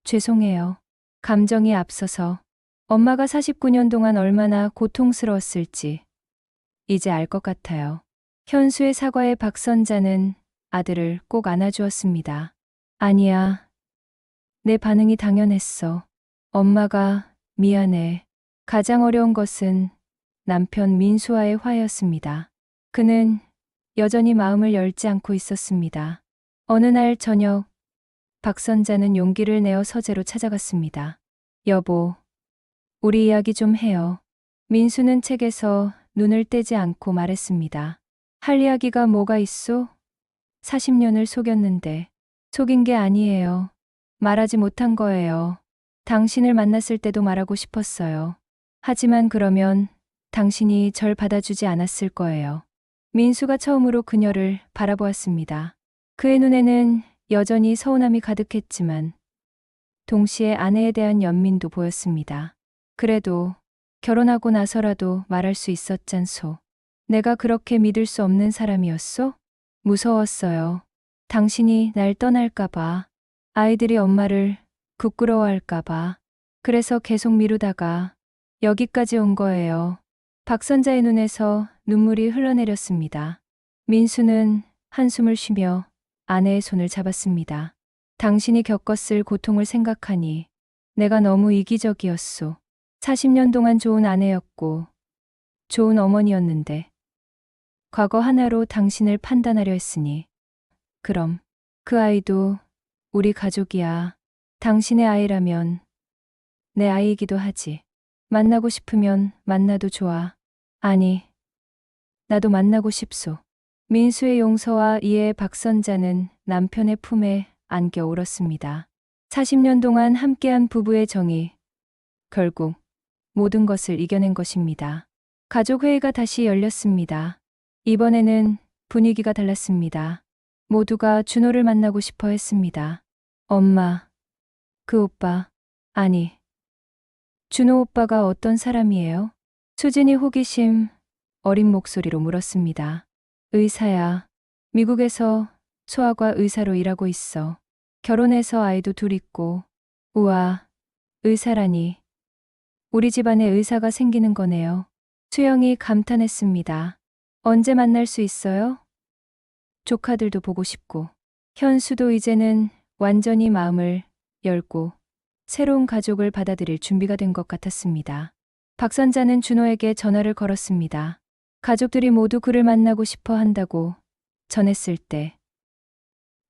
[SPEAKER 1] 죄송해요. 감정이 앞서서 엄마가 49년 동안 얼마나 고통스러웠을지 이제 알 것 같아요. 현수의 사과에 박선자는 아들을 꼭 안아주었습니다. 아니야. 내 반응이 당연했어. 엄마가 미안해. 가장 어려운 것은 남편 민수와의 화해였습니다. 그는 여전히 마음을 열지 않고 있었습니다. 어느 날 저녁, 박선자는 용기를 내어 서재로 찾아갔습니다. 여보, 우리 이야기 좀 해요. 민수는 책에서 눈을 떼지 않고 말했습니다. 할 이야기가 뭐가 있어? 40년을 속였는데 속인 게 아니에요. 말하지 못한 거예요. 당신을 만났을 때도 말하고 싶었어요. 하지만 그러면 당신이 절 받아주지 않았을 거예요. 민수가 처음으로 그녀를 바라보았습니다. 그의 눈에는 여전히 서운함이 가득했지만 동시에 아내에 대한 연민도 보였습니다. 그래도 결혼하고 나서라도 말할 수 있었잖소. 내가 그렇게 믿을 수 없는 사람이었소? 무서웠어요. 당신이 날 떠날까봐, 아이들이 엄마를 부끄러워할까봐. 그래서 계속 미루다가 여기까지 온 거예요. 박선자의 눈에서 눈물이 흘러내렸습니다. 민수는 한숨을 쉬며 아내의 손을 잡았습니다. 당신이 겪었을 고통을 생각하니 내가 너무 이기적이었소. 40년 동안 좋은 아내였고 좋은 어머니였는데 과거 하나로 당신을 판단하려 했으니 그럼 그 아이도 우리 가족이야. 당신의 아이라면 내 아이이기도 하지. 만나고 싶으면 만나도 좋아. 아니, 나도 만나고 싶소. 민수의 용서와 이해의 박선자는 남편의 품에 안겨 울었습니다. 40년 동안 함께한 부부의 정이 결국 모든 것을 이겨낸 것입니다. 가족회의가 다시 열렸습니다. 이번에는 분위기가 달랐습니다. 모두가 준호를 만나고 싶어 했습니다. 엄마, 그 오빠, 아니, 준호 오빠가 어떤 사람이에요? 수진이 호기심 어린 목소리로 물었습니다. 의사야. 미국에서 소아과 의사로 일하고 있어. 결혼해서 아이도 둘 있고. 우와, 의사라니. 우리 집안에 의사가 생기는 거네요. 수영이 감탄했습니다. 언제 만날 수 있어요? 조카들도 보고 싶고. 현수도 이제는 완전히 마음을 열고 새로운 가족을 받아들일 준비가 된 것 같았습니다. 박선자는 준호에게 전화를 걸었습니다. 가족들이 모두 그를 만나고 싶어 한다고 전했을 때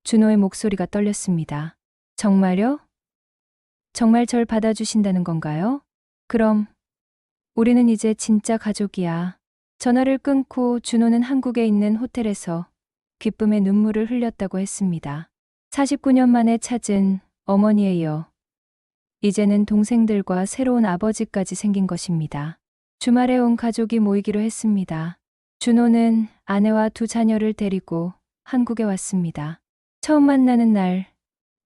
[SPEAKER 1] 준호의 목소리가 떨렸습니다. 정말요? 정말 절 받아주신다는 건가요? 그럼 우리는 이제 진짜 가족이야. 전화를 끊고 준호는 한국에 있는 호텔에서 기쁨의 눈물을 흘렸다고 했습니다. 49년 만에 찾은 어머니에 이어 이제는 동생들과 새로운 아버지까지 생긴 것입니다. 주말에 온 가족이 모이기로 했습니다. 준호는 아내와 두 자녀를 데리고 한국에 왔습니다. 처음 만나는 날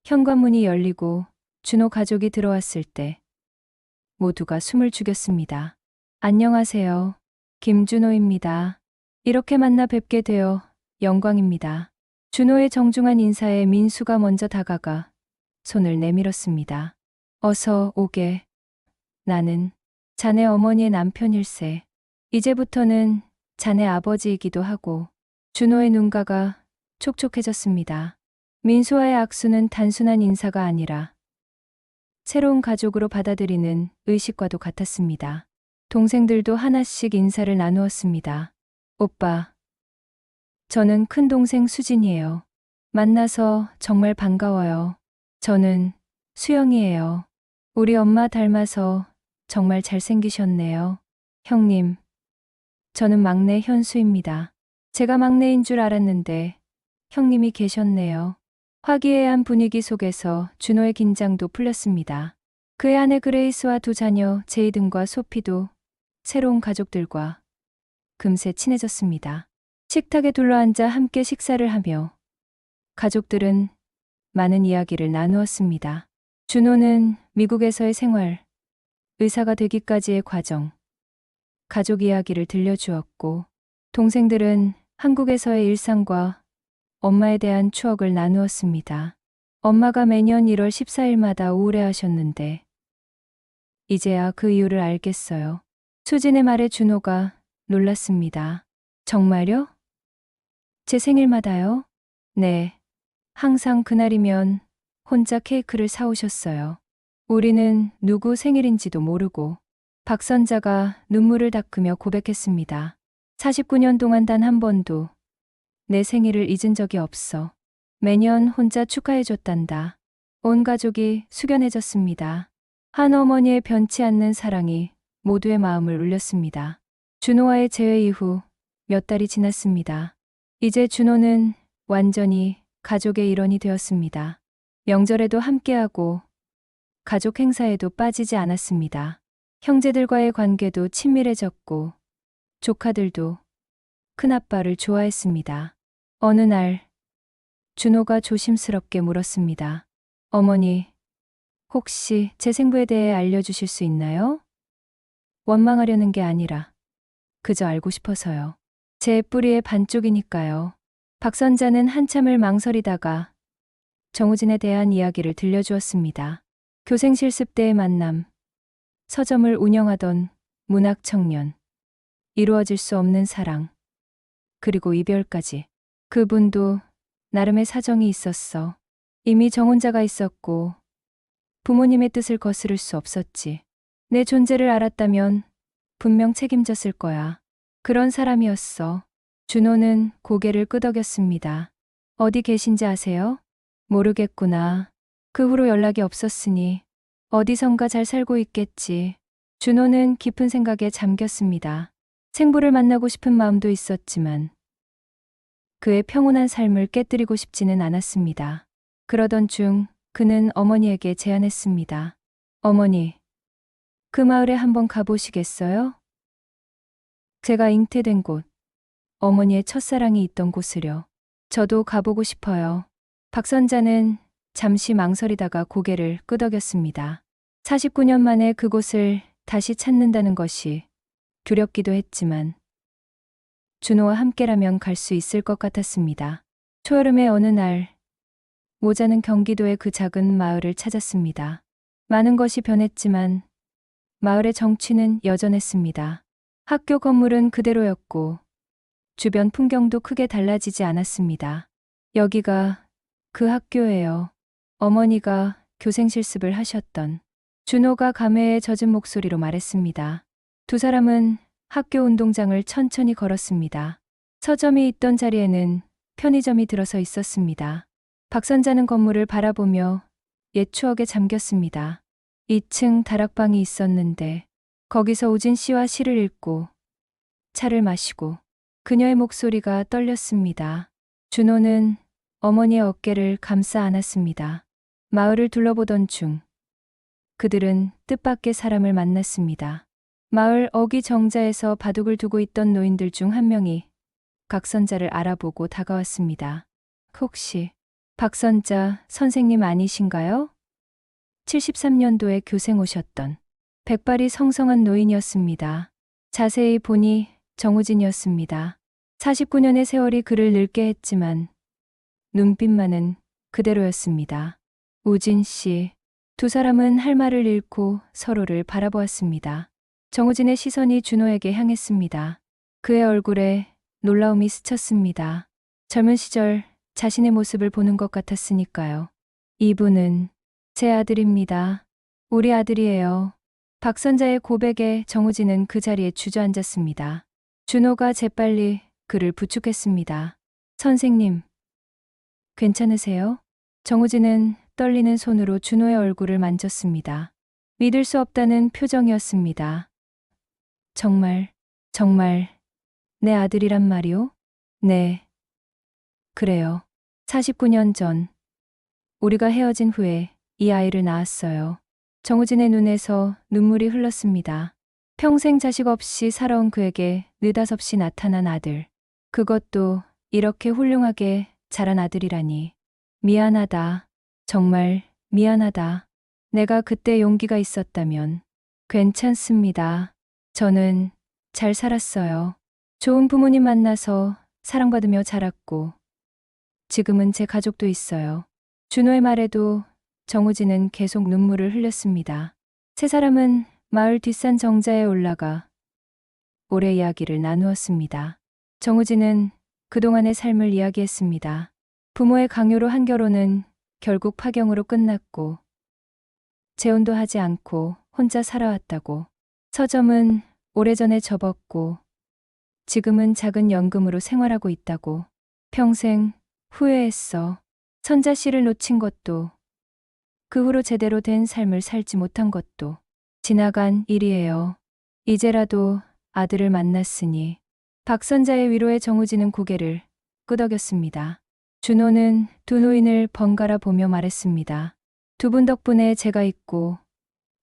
[SPEAKER 1] 현관문이 열리고 준호 가족이 들어왔을 때 모두가 숨을 죽였습니다. 안녕하세요. 김준호입니다. 이렇게 만나 뵙게 되어 영광입니다. 준호의 정중한 인사에 민수가 먼저 다가가 손을 내밀었습니다. 어서 오게. 나는 자네 어머니의 남편일세. 이제부터는 자네 아버지이기도 하고. 준호의 눈가가 촉촉해졌습니다. 민수와의 악수는 단순한 인사가 아니라 새로운 가족으로 받아들이는 의식과도 같았습니다. 동생들도 하나씩 인사를 나누었습니다. 오빠, 저는 큰동생 수진이에요. 만나서 정말 반가워요. 저는 수영이에요. 우리 엄마 닮아서 정말 잘생기셨네요. 형님, 저는 막내 현수입니다. 제가 막내인 줄 알았는데 형님이 계셨네요. 화기애애한 분위기 속에서 준호의 긴장도 풀렸습니다. 그의 아내 그레이스와 두 자녀 제이든과 소피도 새로운 가족들과 금세 친해졌습니다. 식탁에 둘러앉아 함께 식사를 하며 가족들은 많은 이야기를 나누었습니다. 준호는 미국에서의 생활, 의사가 되기까지의 과정, 가족 이야기를 들려주었고, 동생들은 한국에서의 일상과 엄마에 대한 추억을 나누었습니다. 엄마가 매년 1월 14일마다 우울해하셨는데 이제야 그 이유를 알겠어요. 수진의 말에 준호가 놀랐습니다. 정말요? 제 생일마다요? 네. 항상 그날이면 혼자 케이크를 사오셨어요. 우리는 누구 생일인지도 모르고. 박선자가 눈물을 닦으며 고백했습니다. 49년 동안 단 한 번도 내 생일을 잊은 적이 없어. 매년 혼자 축하해줬단다. 온 가족이 숙연해졌습니다. 한 어머니의 변치 않는 사랑이 모두의 마음을 울렸습니다. 준호와의 재회 이후 몇 달이 지났습니다. 이제 준호는 완전히 가족의 일원이 되었습니다. 명절에도 함께하고 가족 행사에도 빠지지 않았습니다. 형제들과의 관계도 친밀해졌고 조카들도 큰아빠를 좋아했습니다. 어느 날 준호가 조심스럽게 물었습니다. 어머니, 혹시 제 생부에 대해 알려주실 수 있나요? 원망하려는 게 아니라 그저 알고 싶어서요. 제 뿌리의 반쪽이니까요. 박선자는 한참을 망설이다가 정우진에 대한 이야기를 들려주었습니다. 교생 실습 때의 만남, 서점을 운영하던 문학 청년, 이루어질 수 없는 사랑, 그리고 이별까지. 그분도 나름의 사정이 있었어. 이미 정혼자가 있었고 부모님의 뜻을 거스를 수 없었지. 내 존재를 알았다면 분명 책임졌을 거야. 그런 사람이었어. 준호는 고개를 끄덕였습니다. 어디 계신지 아세요? 모르겠구나. 그 후로 연락이 없었으니 어디선가 잘 살고 있겠지. 준호는 깊은 생각에 잠겼습니다. 생부를 만나고 싶은 마음도 있었지만 그의 평온한 삶을 깨뜨리고 싶지는 않았습니다. 그러던 중 그는 어머니에게 제안했습니다. 어머니, 그 마을에 한번 가보시겠어요? 제가 잉태된 곳, 어머니의 첫사랑이 있던 곳을요. 저도 가보고 싶어요. 박선자는 잠시 망설이다가 고개를 끄덕였습니다. 49년 만에 그곳을 다시 찾는다는 것이 두렵기도 했지만 준호와 함께라면 갈 수 있을 것 같았습니다. 초여름의 어느 날 모자는 경기도의 그 작은 마을을 찾았습니다. 많은 것이 변했지만 마을의 정취는 여전했습니다. 학교 건물은 그대로였고 주변 풍경도 크게 달라지지 않았습니다. 여기가 그 학교예요. 어머니가 교생 실습을 하셨던. 준호가 감회에 젖은 목소리로 말했습니다. 두 사람은 학교 운동장을 천천히 걸었습니다. 서점이 있던 자리에는 편의점이 들어서 있었습니다. 박선자는 건물을 바라보며 옛 추억에 잠겼습니다. 2층 다락방이 있었는데 거기서 우진 씨와 시를 읽고 차를 마시고 그녀의 목소리가 떨렸습니다. 준호는 어머니의 어깨를 감싸 안았습니다. 마을을 둘러보던 중 그들은 뜻밖의 사람을 만났습니다. 마을 어귀 정자에서 바둑을 두고 있던 노인들 중 한 명이 박선자를 알아보고 다가왔습니다. 혹시 박선자 선생님 아니신가요? 73년도에 교생 오셨던 백발이 성성한 노인이었습니다. 자세히 보니 정우진이었습니다. 49년의 세월이 그를 늙게 했지만 눈빛만은 그대로였습니다. 우진 씨. 두 사람은 할 말을 잃고 서로를 바라보았습니다. 정우진의 시선이 준호에게 향했습니다. 그의 얼굴에 놀라움이 스쳤습니다. 젊은 시절 자신의 모습을 보는 것 같았으니까요. 이분은 제 아들입니다. 우리 아들이에요. 박선자의 고백에 정우진은 그 자리에 주저앉았습니다. 준호가 재빨리 그를 부축했습니다. 선생님, 괜찮으세요? 정우진은 떨리는 손으로 준호의 얼굴을 만졌습니다. 믿을 수 없다는 표정이었습니다. 정말 내 아들이란 말이오? 네. 그래요. 49년 전 우리가 헤어진 후에 이 아이를 낳았어요. 정우진의 눈에서 눈물이 흘렀습니다. 평생 자식 없이 살아온 그에게 느닷없이 나타난 아들. 그것도 이렇게 훌륭하게 자란 아들이라니. 미안하다. 정말 미안하다. 내가 그때 용기가 있었다면. 괜찮습니다. 저는 잘 살았어요. 좋은 부모님 만나서 사랑받으며 자랐고 지금은 제 가족도 있어요. 준호의 말에도 정우진은 계속 눈물을 흘렸습니다. 세 사람은 마을 뒷산 정자에 올라가 올해 이야기를 나누었습니다. 정우진은 그동안의 삶을 이야기했습니다. 부모의 강요로 한 결혼은 결국 파경으로 끝났고 재혼도 하지 않고 혼자 살아왔다고. 서점은 오래전에 접었고 지금은 작은 연금으로 생활하고 있다고. 평생 후회했어. 선자 씨를 놓친 것도 그 후로 제대로 된 삶을 살지 못한 것도 지나간 일이에요. 이제라도 아들을 만났으니. 박선자의 위로에 정우진은 고개를 끄덕였습니다. 준호는 두 노인을 번갈아 보며 말했습니다. 두 분 덕분에 제가 있고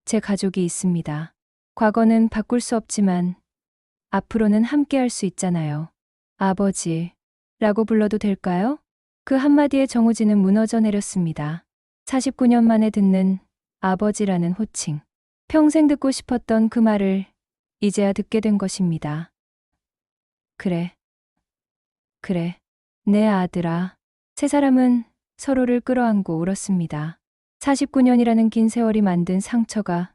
[SPEAKER 1] 제 가족이 있습니다. 과거는 바꿀 수 없지만 앞으로는 함께할 수 있잖아요. 아버지라고 불러도 될까요? 그 한마디에 정우진은 무너져 내렸습니다. 49년 만에 듣는 아버지라는 호칭. 평생 듣고 싶었던 그 말을 이제야 듣게 된 것입니다. 그래, 내 아들아. 세 사람은 서로를 끌어안고 울었습니다. 49년이라는 긴 세월이 만든 상처가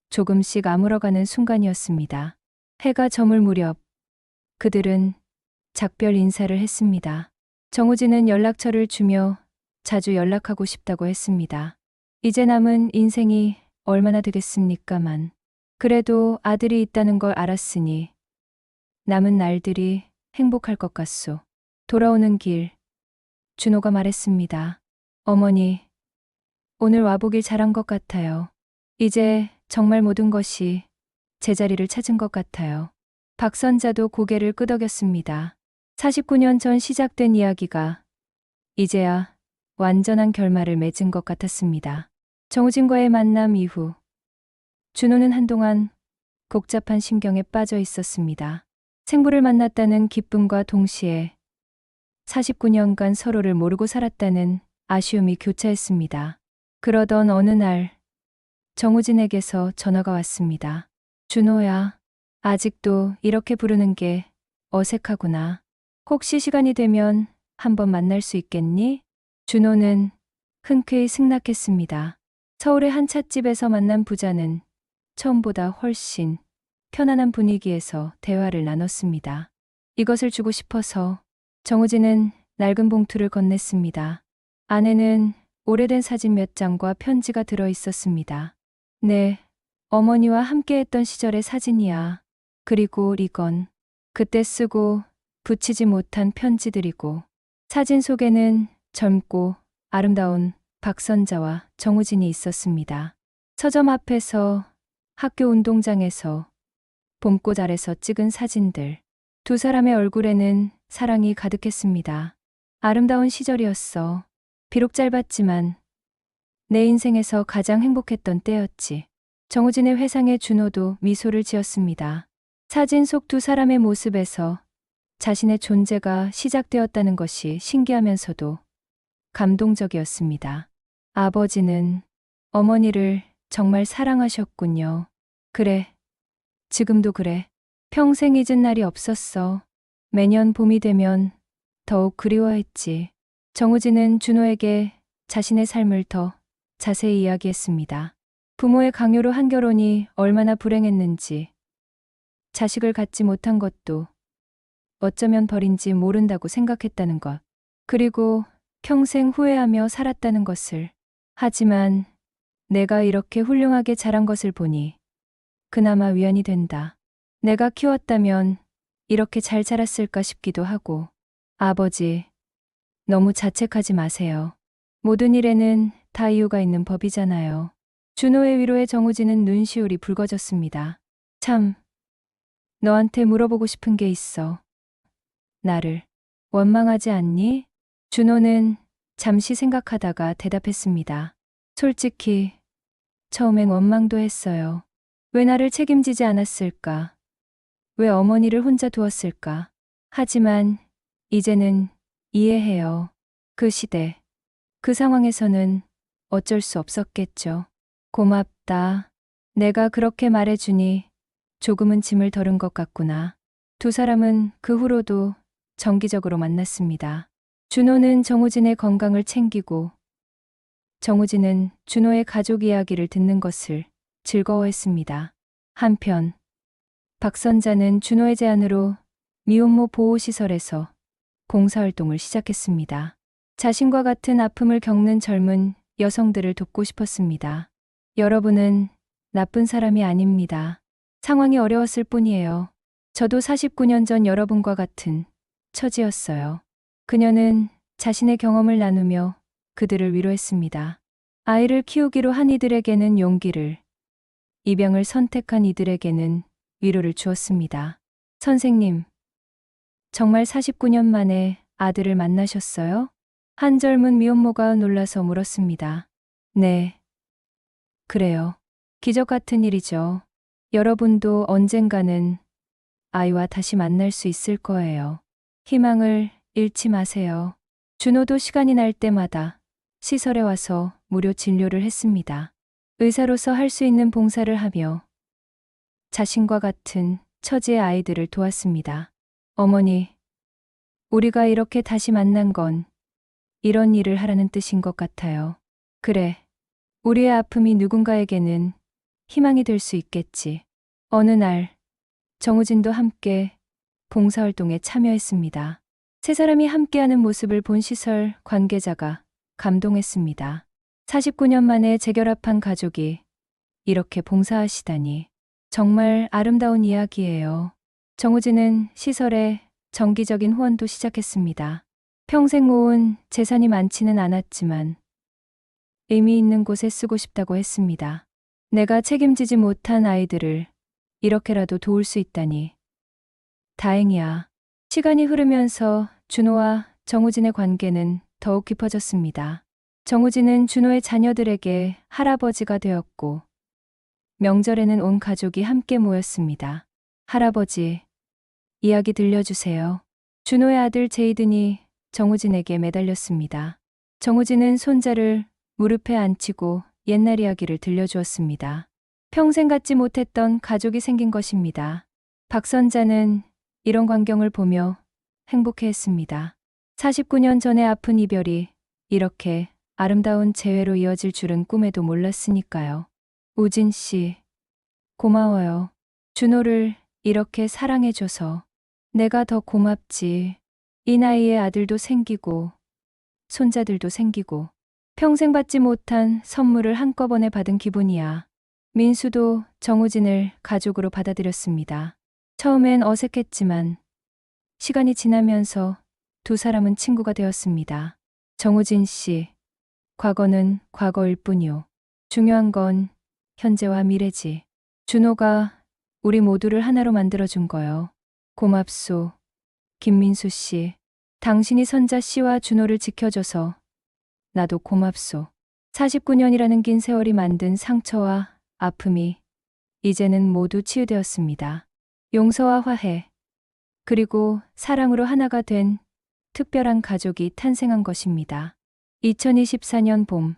[SPEAKER 1] 조금씩 아물어가는 순간이었습니다. 해가 저물 무렵 그들은 작별 인사를 했습니다. 정우진은 연락처를 주며 자주 연락하고 싶다고 했습니다. 이제 남은 인생이 얼마나 되겠습니까만. 그래도 아들이 있다는 걸 알았으니 남은 날들이 행복할 것 같소. 돌아오는 길 준호가 말했습니다. 어머니, 오늘 와보길 잘한 것 같아요. 이제 정말 모든 것이 제자리를 찾은 것 같아요. 박선자도 고개를 끄덕였습니다. 49년 전 시작된 이야기가 이제야 완전한 결말을 맺은 것 같았습니다. 정우진과의 만남 이후 준호는 한동안 복잡한 심경에 빠져 있었습니다. 생부를 만났다는 기쁨과 동시에 49년간 서로를 모르고 살았다는 아쉬움이 교차했습니다. 그러던 어느 날 정우진에게서 전화가 왔습니다. 준호야, 아직도 이렇게 부르는 게 어색하구나. 혹시 시간이 되면 한번 만날 수 있겠니? 준호는 흔쾌히 승낙했습니다. 서울의 한 찻집에서 만난 부자는 처음보다 훨씬 편안한 분위기에서 대화를 나눴습니다. 이것을 주고 싶어서. 정우진은 낡은 봉투를 건넸습니다. 안에는 오래된 사진 몇 장과 편지가 들어 있었습니다. 네, 어머니와 함께했던 시절의 사진이야. 그리고 이건 그때 쓰고 붙이지 못한 편지들이고. 사진 속에는 젊고 아름다운 박선자와 정우진이 있었습니다. 서점 앞에서, 학교 운동장에서, 봄꽃 아래서 찍은 사진들. 두 사람의 얼굴에는 사랑이 가득했습니다. 아름다운 시절이었어. 비록 짧았지만 내 인생에서 가장 행복했던 때였지. 정우진의 회상에 준호도 미소를 지었습니다. 사진 속 두 사람의 모습에서 자신의 존재가 시작되었다는 것이 신기하면서도 감동적이었습니다. 아버지는 어머니를 정말 사랑하셨군요. 그래. 지금도 그래. 평생 잊은 날이 없었어. 매년 봄이 되면 더욱 그리워했지. 정우진은 준호에게 자신의 삶을 더 자세히 이야기했습니다. 부모의 강요로 한 결혼이 얼마나 불행했는지, 자식을 갖지 못한 것도 어쩌면 벌인지 모른다고 생각했다는 것, 그리고 평생 후회하며 살았다는 것을. 하지만 내가 이렇게 훌륭하게 자란 것을 보니 그나마 위안이 된다. 내가 키웠다면 이렇게 잘 자랐을까 싶기도 하고. 아버지, 너무 자책하지 마세요. 모든 일에는 다 이유가 있는 법이잖아요. 준호의 위로에 정우진은 눈시울이 붉어졌습니다. 참, 너한테 물어보고 싶은 게 있어. 나를 원망하지 않니? 준호는 잠시 생각하다가 대답했습니다. 솔직히 처음엔 원망도 했어요. 왜 나를 책임지지 않았을까? 왜 어머니를 혼자 두었을까? 하지만 이제는 이해해요. 그 시대, 그 상황에서는 어쩔 수 없었겠죠. 고맙다. 내가 그렇게 말해주니 조금은 짐을 덜은 것 같구나. 두 사람은 그 후로도 정기적으로 만났습니다. 준호는 정우진의 건강을 챙기고 정우진은 준호의 가족 이야기를 듣는 것을 즐거워했습니다. 한편 박선자는 준호의 제안으로 미혼모 보호시설에서 봉사활동을 시작했습니다. 자신과 같은 아픔을 겪는 젊은 여성들을 돕고 싶었습니다. 여러분은 나쁜 사람이 아닙니다. 상황이 어려웠을 뿐이에요. 저도 49년 전 여러분과 같은 처지였어요. 그녀는 자신의 경험을 나누며 그들을 위로했습니다. 아이를 키우기로 한 이들에게는 용기를, 입양을 선택한 이들에게는 위로를 주었습니다. 선생님, 정말 49년 만에 아들을 만나셨어요? 한 젊은 미혼모가 놀라서 물었습니다. 네, 그래요. 기적 같은 일이죠. 여러분도 언젠가는 아이와 다시 만날 수 있을 거예요. 희망을 잃지 마세요. 준호도 시간이 날 때마다 시설에 와서 무료 진료를 했습니다. 의사로서 할 수 있는 봉사를 하며 자신과 같은 처지의 아이들을 도왔습니다. 어머니, 우리가 이렇게 다시 만난 건 이런 일을 하라는 뜻인 것 같아요. 그래, 우리의 아픔이 누군가에게는 희망이 될 수 있겠지. 어느 날 정우진도 함께 봉사활동에 참여했습니다. 세 사람이 함께하는 모습을 본 시설 관계자가 감동했습니다. 49년 만에 재결합한 가족이 이렇게 봉사하시다니 정말 아름다운 이야기예요. 정우진은 시설에 정기적인 후원도 시작했습니다. 평생 모은 재산이 많지는 않았지만 의미 있는 곳에 쓰고 싶다고 했습니다. 내가 책임지지 못한 아이들을 이렇게라도 도울 수 있다니 다행이야. 시간이 흐르면서 준호와 정우진의 관계는 더욱 깊어졌습니다. 정우진은 준호의 자녀들에게 할아버지가 되었고 명절에는 온 가족이 함께 모였습니다. 할아버지, 이야기 들려주세요. 준호의 아들 제이든이 정우진에게 매달렸습니다. 정우진은 손자를 무릎에 앉히고 옛날 이야기를 들려주었습니다. 평생 갖지 못했던 가족이 생긴 것입니다. 박선자는 이런 광경을 보며 행복해했습니다. 49년 전의 아픈 이별이 이렇게 아름다운 재회로 이어질 줄은 꿈에도 몰랐으니까요. 우진 씨, 고마워요. 준호를 이렇게 사랑해줘서 내가 더 고맙지. 이 나이에 아들도 생기고 손자들도 생기고 평생 받지 못한 선물을 한꺼번에 받은 기분이야. 민수도 정우진을 가족으로 받아들였습니다. 처음엔 어색했지만 시간이 지나면서 두 사람은 친구가 되었습니다. 정우진 씨, 과거는 과거일 뿐이요. 중요한 건 현재와 미래지. 준호가 우리 모두를 하나로 만들어준 거요. 고맙소. 김민수 씨, 당신이 선자 씨와 준호를 지켜줘서 나도 고맙소. 49년이라는 긴 세월이 만든 상처와 아픔이 이제는 모두 치유되었습니다. 용서와 화해, 그리고 사랑으로 하나가 된 특별한 가족이 탄생한 것입니다. 2024년 봄,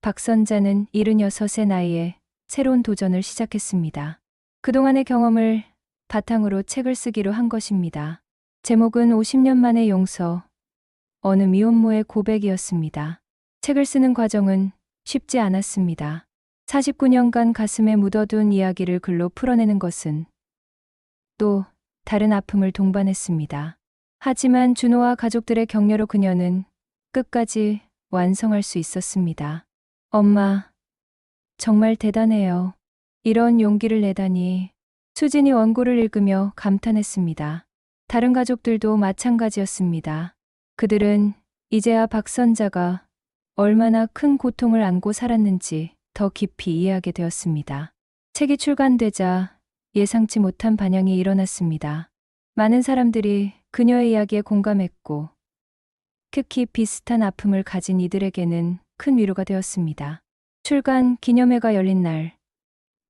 [SPEAKER 1] 박선자는 76의 나이에 새로운 도전을 시작했습니다. 그동안의 경험을 바탕으로 책을 쓰기로 한 것입니다. 제목은 50년 만의 용서, 어느 미혼모의 고백이었습니다. 책을 쓰는 과정은 쉽지 않았습니다. 49년간 가슴에 묻어둔 이야기를 글로 풀어내는 것은 또 다른 아픔을 동반했습니다. 하지만 준호와 가족들의 격려로 그녀는 끝까지 완성할 수 있었습니다. 엄마, 정말 대단해요. 이런 용기를 내다니. 수진이 원고를 읽으며 감탄했습니다. 다른 가족들도 마찬가지였습니다. 그들은 이제야 박선자가 얼마나 큰 고통을 안고 살았는지 더 깊이 이해하게 되었습니다. 책이 출간되자 예상치 못한 반향이 일어났습니다. 많은 사람들이 그녀의 이야기에 공감했고, 특히 비슷한 아픔을 가진 이들에게는 큰 위로가 되었습니다. 출간 기념회가 열린 날,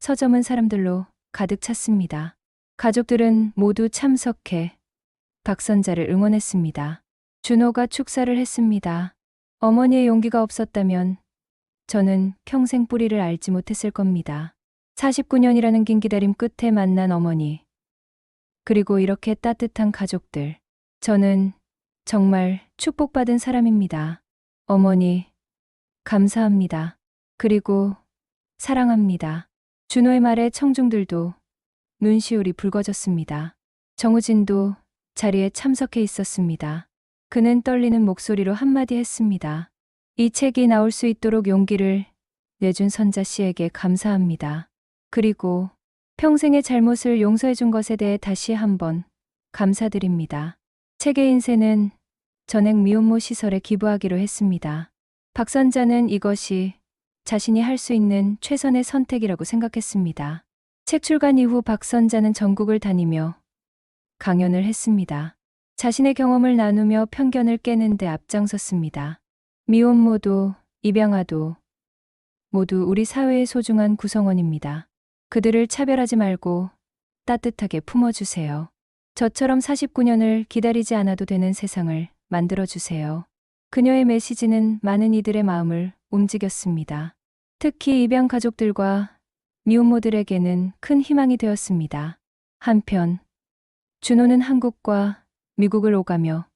[SPEAKER 1] 서점은 사람들로 가득 찼습니다. 가족들은 모두 참석해 박선자를 응원했습니다. 준호가 축사를 했습니다. 어머니의 용기가 없었다면 저는 평생 뿌리를 알지 못했을 겁니다. 49년이라는 긴 기다림 끝에 만난 어머니, 그리고 이렇게 따뜻한 가족들. 저는 정말 축복받은 사람입니다. 어머니, 감사합니다. 그리고 사랑합니다. 준호의 말에 청중들도 눈시울이 붉어졌습니다. 정우진도 자리에 참석해 있었습니다. 그는 떨리는 목소리로 한마디 했습니다. 이 책이 나올 수 있도록 용기를 내준 선자 씨에게 감사합니다. 그리고 평생의 잘못을 용서해 준 것에 대해 다시 한번 감사드립니다. 책의 인쇄는 전액 미혼모 시설에 기부하기로 했습니다. 박선자는 이것이 자신이 할 수 있는 최선의 선택이라고 생각했습니다. 책 출간 이후 박선자는 전국을 다니며 강연을 했습니다. 자신의 경험을 나누며 편견을 깨는 데 앞장섰습니다. 미혼모도 입양아도 모두 우리 사회의 소중한 구성원입니다. 그들을 차별하지 말고 따뜻하게 품어주세요. 저처럼 49년을 기다리지 않아도 되는 세상을 만들어주세요. 그녀의 메시지는 많은 이들의 마음을 움직였습니다. 특히 입양 가족들과 미혼모들에게는 큰 희망이 되었습니다. 한편 준호는 한국과 미국을 오가며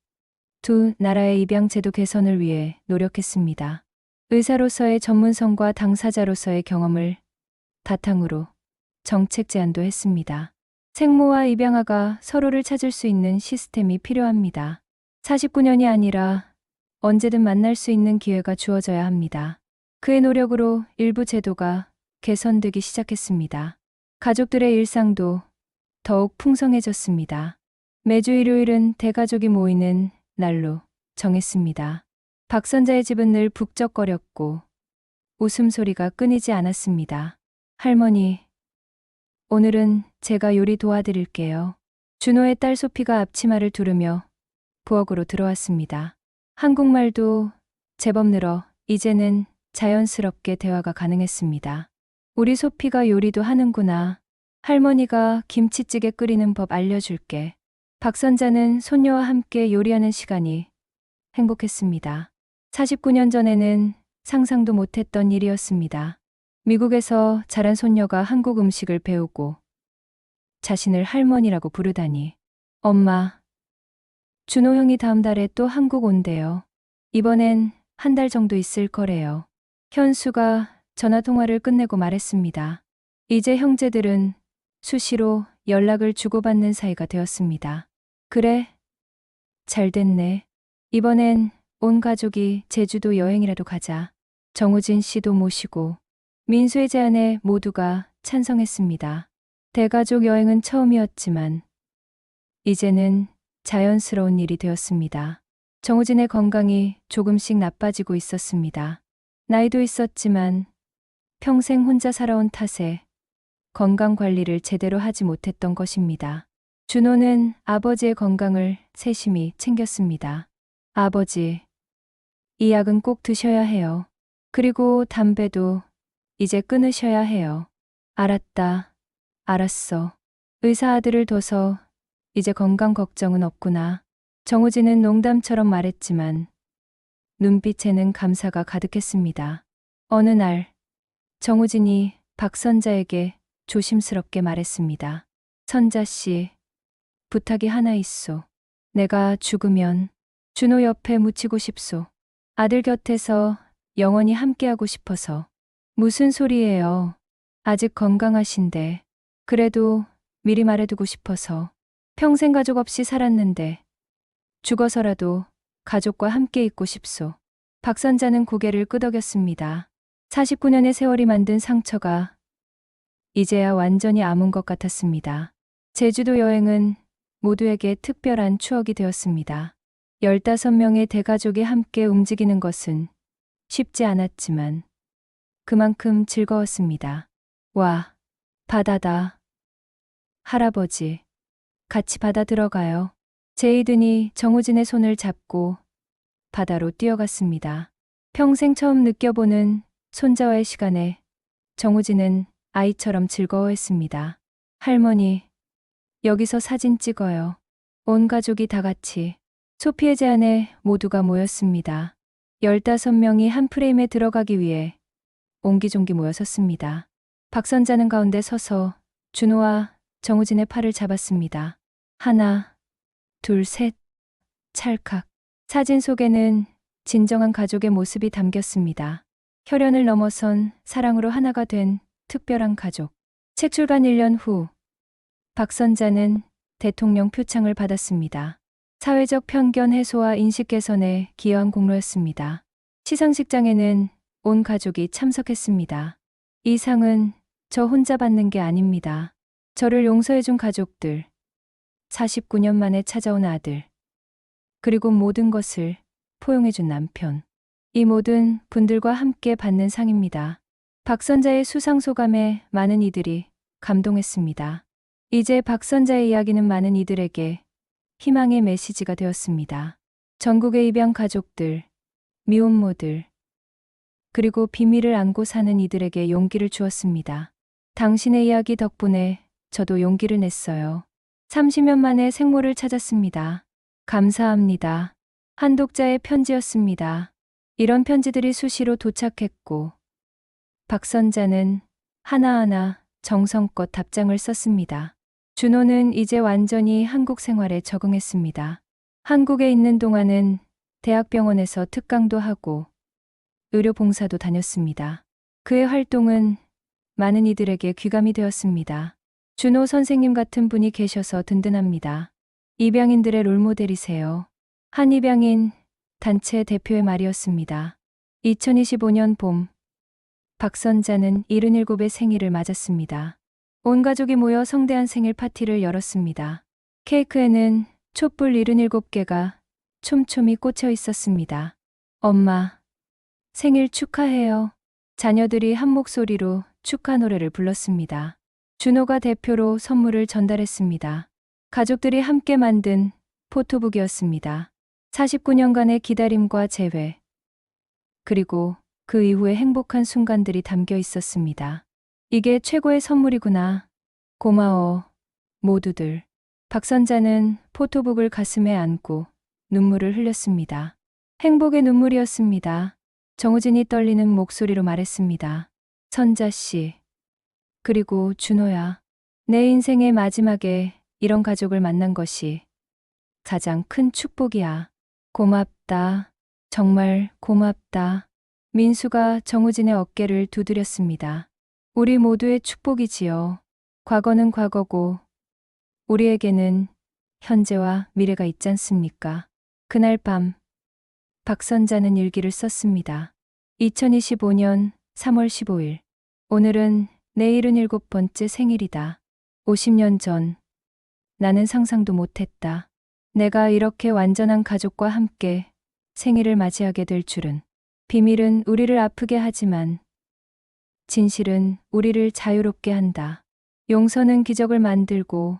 [SPEAKER 1] 두 나라의 입양 제도 개선을 위해 노력했습니다. 의사로서의 전문성과 당사자로서의 경험을 바탕으로 정책 제안도 했습니다. 생모와 입양아가 서로를 찾을 수 있는 시스템이 필요합니다. 49년이 아니라 언제든 만날 수 있는 기회가 주어져야 합니다. 그의 노력으로 일부 제도가 개선되기 시작했습니다. 가족들의 일상도 더욱 풍성해졌습니다. 매주 일요일은 대가족이 모이는 날로 정했습니다. 박선자의 집은 늘 북적거렸고 웃음소리가 끊이지 않았습니다. 할머니, 오늘은 제가 요리 도와드릴게요. 준호의 딸 소피가 앞치마를 두르며 부엌으로 들어왔습니다. 한국말도 제법 늘어 이제는 자연스럽게 대화가 가능했습니다. 우리 소피가 요리도 하는구나. 할머니가 김치찌개 끓이는 법 알려줄게. 박선자는 손녀와 함께 요리하는 시간이 행복했습니다. 49년 전에는 상상도 못했던 일이었습니다. 미국에서 자란 손녀가 한국 음식을 배우고 자신을 할머니라고 부르다니. 엄마, 준호 형이 다음 달에 또 한국 온대요. 이번엔 한 달 정도 있을 거래요. 현수가 전화통화를 끝내고 말했습니다. 이제 형제들은 수시로 연락을 주고받는 사이가 되었습니다. 그래, 잘 됐네. 이번엔 온 가족이 제주도 여행이라도 가자. 정우진 씨도 모시고 민수의 제안에 모두가 찬성했습니다. 대가족 여행은 처음이었지만 이제는 자연스러운 일이 되었습니다. 정우진의 건강이 조금씩 나빠지고 있었습니다. 나이도 있었지만 평생 혼자 살아온 탓에 건강 관리를 제대로 하지 못했던 것입니다. 준호는 아버지의 건강을 세심히 챙겼습니다. 아버지, 이 약은 꼭 드셔야 해요. 그리고 담배도 이제 끊으셔야 해요. 알았다. 알았어. 의사 아들을 둬서 이제 건강 걱정은 없구나. 정우진은 농담처럼 말했지만 눈빛에는 감사가 가득했습니다. 어느 날 정우진이 박선자에게 조심스럽게 말했습니다. 선자 씨, 부탁이 하나 있소. 내가 죽으면 준호 옆에 묻히고 싶소. 아들 곁에서 영원히 함께하고 싶어서. 무슨 소리예요? 아직 건강하신데. 그래도 미리 말해두고 싶어서. 평생 가족 없이 살았는데 죽어서라도 가족과 함께 있고 싶소. 박선자는 고개를 끄덕였습니다. 49년의 세월이 만든 상처가 이제야 완전히 아문 것 같았습니다. 제주도 여행은 모두에게 특별한 추억이 되었습니다. 15명의 대가족이 함께 움직이는 것은 쉽지 않았지만 그만큼 즐거웠습니다. 와, 바다다. 할아버지, 같이 바다 들어가요. 제이든이 정우진의 손을 잡고 바다로 뛰어갔습니다. 평생 처음 느껴보는 손자와의 시간에 정우진은 아이처럼 즐거워했습니다. 할머니, 여기서 사진 찍어요. 온 가족이 다 같이. 소피의 제안에 모두가 모였습니다. 15명이 한 프레임에 들어가기 위해 옹기종기 모여섰습니다. 박선자는 가운데 서서 준호와 정우진의 팔을 잡았습니다. 하나, 둘, 셋. 찰칵. 사진 속에는 진정한 가족의 모습이 담겼습니다. 혈연을 넘어선 사랑으로 하나가 된 특별한 가족. 책 출간 1년 후 박선자는 대통령 표창을 받았습니다. 사회적 편견 해소와 인식 개선에 기여한 공로였습니다. 시상식장에는 온 가족이 참석했습니다. 이 상은 저 혼자 받는 게 아닙니다. 저를 용서해준 가족들, 49년 만에 찾아온 아들, 그리고 모든 것을 포용해준 남편. 이 모든 분들과 함께 받는 상입니다. 박선자의 수상 소감에 많은 이들이 감동했습니다. 이제 박선자의 이야기는 많은 이들에게 희망의 메시지가 되었습니다. 전국의 입양 가족들, 미혼모들, 그리고 비밀을 안고 사는 이들에게 용기를 주었습니다. 당신의 이야기 덕분에 저도 용기를 냈어요. 30년 만에 생모를 찾았습니다. 감사합니다. 한 독자의 편지였습니다. 이런 편지들이 수시로 도착했고 박선자는 하나하나 정성껏 답장을 썼습니다. 준호는 이제 완전히 한국 생활에 적응했습니다. 한국에 있는 동안은 대학병원에서 특강도 하고 의료봉사도 다녔습니다. 그의 활동은 많은 이들에게 귀감이 되었습니다. 준호 선생님 같은 분이 계셔서 든든합니다. 입양인들의 롤모델이세요. 한 입양인 단체 대표의 말이었습니다. 2025년 봄, 박선자는 77의 생일을 맞았습니다. 온 가족이 모여 성대한 생일 파티를 열었습니다. 케이크에는 촛불 77개가 촘촘히 꽂혀 있었습니다. 엄마, 생일 축하해요. 자녀들이 한 목소리로 축하 노래를 불렀습니다. 준호가 대표로 선물을 전달했습니다. 가족들이 함께 만든 포토북이었습니다. 49년간의 기다림과 재회, 그리고 그 이후의 행복한 순간들이 담겨 있었습니다. 이게 최고의 선물이구나. 고마워, 모두들. 박선자는 포토북을 가슴에 안고 눈물을 흘렸습니다. 행복의 눈물이었습니다. 정우진이 떨리는 목소리로 말했습니다. 선자씨, 그리고 준호야. 내 인생의 마지막에 이런 가족을 만난 것이 가장 큰 축복이야. 고맙다. 정말 고맙다. 민수가 정우진의 어깨를 두드렸습니다. 우리 모두의 축복이지요. 과거는 과거고 우리에게는 현재와 미래가 있지 않습니까? 그날 밤 박선자는 일기를 썼습니다. 2025년 3월 15일. 오늘은 내 77번째 생일이다. 50년 전 나는 상상도 못했다. 내가 이렇게 완전한 가족과 함께 생일을 맞이하게 될 줄은. 비밀은 우리를 아프게 하지만 진실은 우리를 자유롭게 한다. 용서는 기적을 만들고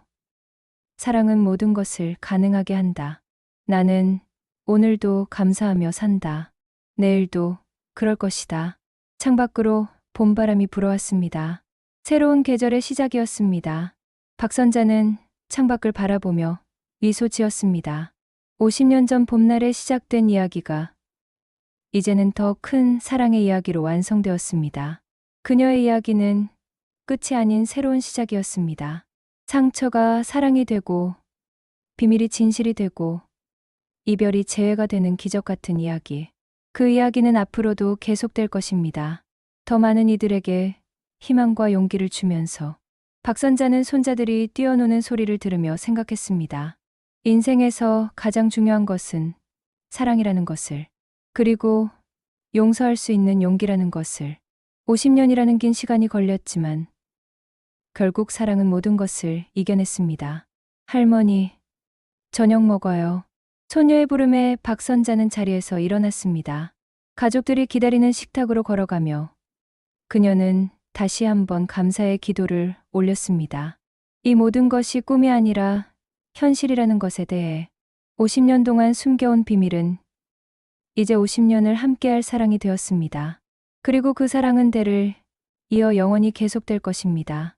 [SPEAKER 1] 사랑은 모든 것을 가능하게 한다. 나는 오늘도 감사하며 산다. 내일도 그럴 것이다. 창밖으로 봄바람이 불어왔습니다. 새로운 계절의 시작이었습니다. 박선자는 창밖을 바라보며 미소 지었습니다. 50년 전 봄날에 시작된 이야기가 이제는 더 큰 사랑의 이야기로 완성되었습니다. 그녀의 이야기는 끝이 아닌 새로운 시작이었습니다. 상처가 사랑이 되고, 비밀이 진실이 되고, 이별이 재회가 되는 기적 같은 이야기. 그 이야기는 앞으로도 계속될 것입니다. 더 많은 이들에게 희망과 용기를 주면서 박선자는 손자들이 뛰어노는 소리를 들으며 생각했습니다. 인생에서 가장 중요한 것은 사랑이라는 것을, 그리고 용서할 수 있는 용기라는 것을. 50년이라는 긴 시간이 걸렸지만 결국 사랑은 모든 것을 이겨냈습니다. 할머니, 저녁 먹어요. 소녀의 부름에 박선자는 자리에서 일어났습니다. 가족들이 기다리는 식탁으로 걸어가며 그녀는 다시 한번 감사의 기도를 올렸습니다. 이 모든 것이 꿈이 아니라 현실이라는 것에 대해 50년 동안 숨겨온 비밀은 이제 50년을 함께할 사랑이 되었습니다. 그리고 그 사랑은 대를 이어 영원히 계속될 것입니다.